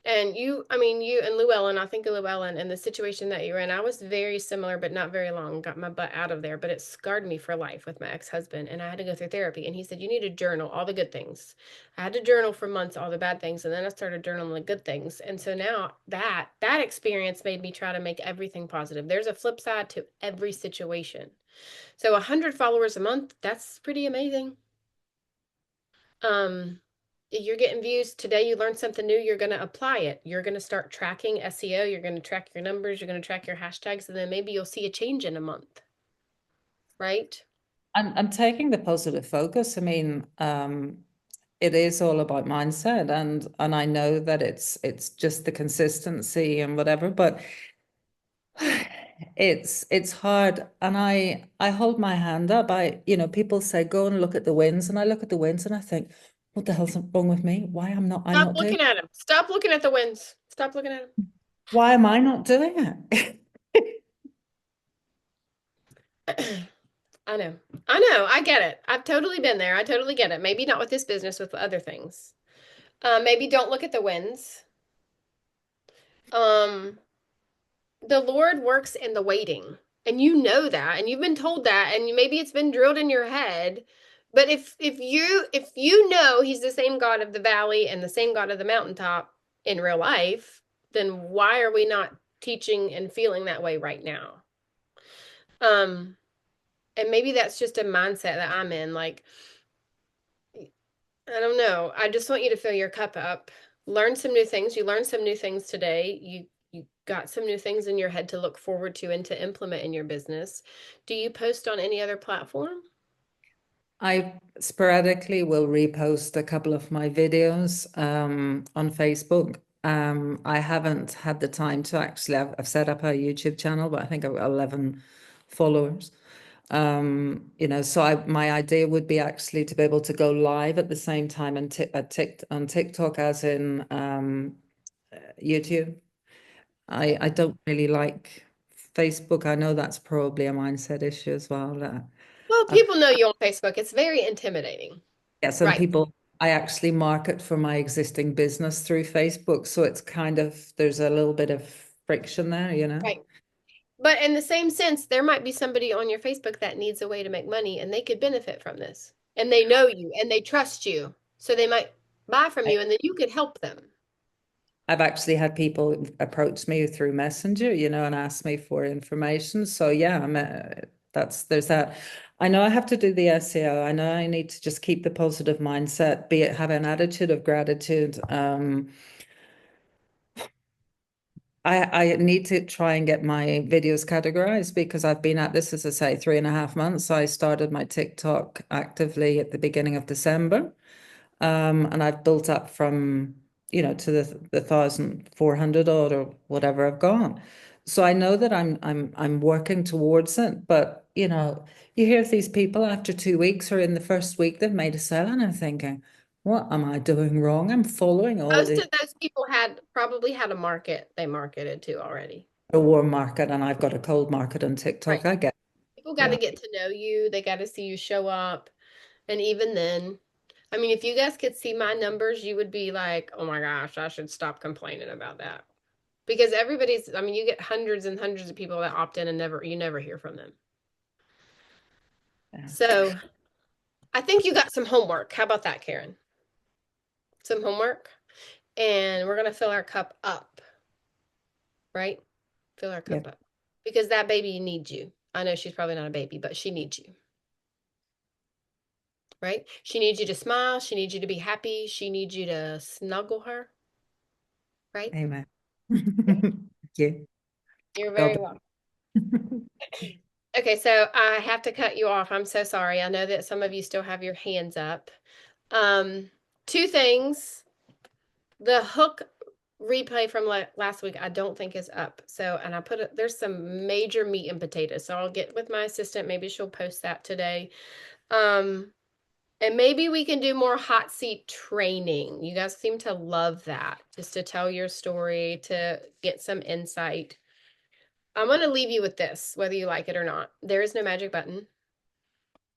And you and Llewellyn, I think Llewellyn, in the situation that you're in, I was very similar, but not very long, got my butt out of there, but it scarred me for life with my ex-husband, and I had to go through therapy. And he said, you need to journal all the good things. I had to journal for months, all the bad things, and then I started journaling the good things. And so now that experience made me try to make everything positive. There's a flip side to every situation. So 100 followers a month, that's pretty amazing. You're getting views today, you learned something new, you're going to apply it. You're going to start tracking SEO, you're going to track your numbers, you're going to track your hashtags, and then maybe you'll see a change in a month. Right? I'm taking the positive focus. I mean, it is all about mindset, and I know that it's just the consistency and whatever, but it's hard. And I hold my hand up. People say go and look at the wins, and I look at the wins and I think, what the hell's wrong with me? Why I'm not Stop doing looking at them. Stop looking at the wins. Stop looking at them. why am I not doing it? I know. I get it. I've totally been there. I totally get it. Maybe not with this business, with other things. Maybe don't look at the wins. The Lord works in the waiting, and you know that, and you've been told that, and maybe it's been drilled in your head. But if you know He's the same God of the valley and the same God of the mountaintop in real life, then why are we not teaching and feeling that way right now? And maybe that's just a mindset that I'm in. Like, I don't know. I just want you to fill your cup up. Learn some new things. You learned some new things today. You got some new things in your head to look forward to and to implement in your business. Do you post on any other platform? I sporadically will repost a couple of my videos on Facebook. I haven't had the time to actually, I've set up a YouTube channel, but I think I've got 11 followers. So my idea would be actually to be able to go live at the same time on TikTok as in YouTube. I don't really like Facebook. I know that's probably a mindset issue as well. Well, people know you on Facebook. It's very intimidating. Yeah, some Right. people, I actually market for my existing business through Facebook. So it's kind of, there's a little bit of friction there, Right. But in the same sense, there might be somebody on your Facebook that needs a way to make money and they could benefit from this. And they know you and they trust you. So they might buy from you and then you could help them. I've actually had people approach me through Messenger, and ask me for information. So yeah, there's that. I know I have to do the SEO. I know I need to just keep the positive mindset, have an attitude of gratitude. I need to try and get my videos categorized because I've been at this, as I say, 3.5 months. I started my TikTok actively at the beginning of December. And I've built up from, to the 1,400 odd or whatever I've gone. So I know that I'm working towards it, but you hear of these people after 2 weeks or in the first week they've made a sale, and I'm thinking, what am I doing wrong? I'm following all Most the of those people probably had a market they marketed to already. a warm market, and I've got a cold market on TikTok. Right. I get People got to yeah. get to know you. They got to see you show up. And even then, I mean, if you guys could see my numbers, you would be like, oh my gosh, I should stop complaining about that. Because you get hundreds and hundreds of people that opt in and you never hear from them. Yeah. So I think you got some homework. How about that, Karen? Some homework. And we're going to fill our cup up. Right? Fill our cup up. Because that baby needs you. I know she's probably not a baby, but she needs you. Right? She needs you to smile. She needs you to be happy. She needs you to snuggle her. Right? Amen. Thank you. You're very welcome. Okay, so I have to cut you off. I'm so sorry. I know that some of you still have your hands up. 2 things. The hook replay from last week, I don't think is up. So, and there's some major meat and potatoes. So I'll get with my assistant. Maybe she'll post that today. And maybe we can do more hot seat training. You guys seem to love that, just to tell your story, to get some insight. I'm going to leave you with this, whether you like it or not. There is no magic button.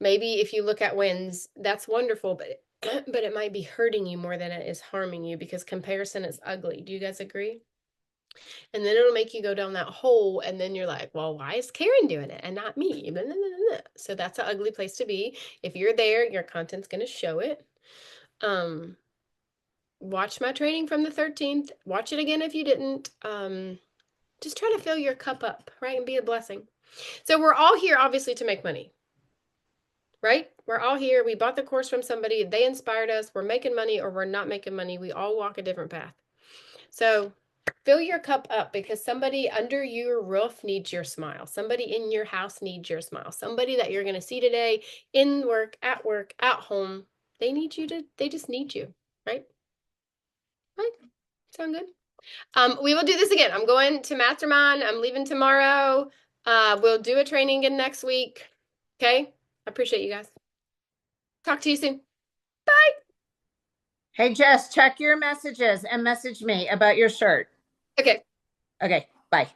Maybe if you look at wins, that's wonderful, but it might be hurting you more than it is harming you because comparison is ugly. Do you guys agree? And then it'll make you go down that hole, and then you're like, well, why is Karen doing it and not me? Blah, blah, blah, blah. So that's an ugly place to be. If you're there, your content's going to show it. Watch my training from the 13th. Watch it again if you didn't. Just try to fill your cup up, right? And be a blessing. So we're all here, obviously, to make money, right? We're all here. We bought the course from somebody. They inspired us. We're making money or we're not making money. We all walk a different path. So fill your cup up because somebody under your roof needs your smile. Somebody in your house needs your smile. Somebody that you're going to see today in work, at home. They just need you, right? Right? Sound good? We will do this again. I'm going to Mastermind. I'm leaving tomorrow. We'll do a training again next week. Okay? I appreciate you guys. Talk to you soon. Bye. Hey, Jess, check your messages and message me about your shirt. Okay. Okay. Bye.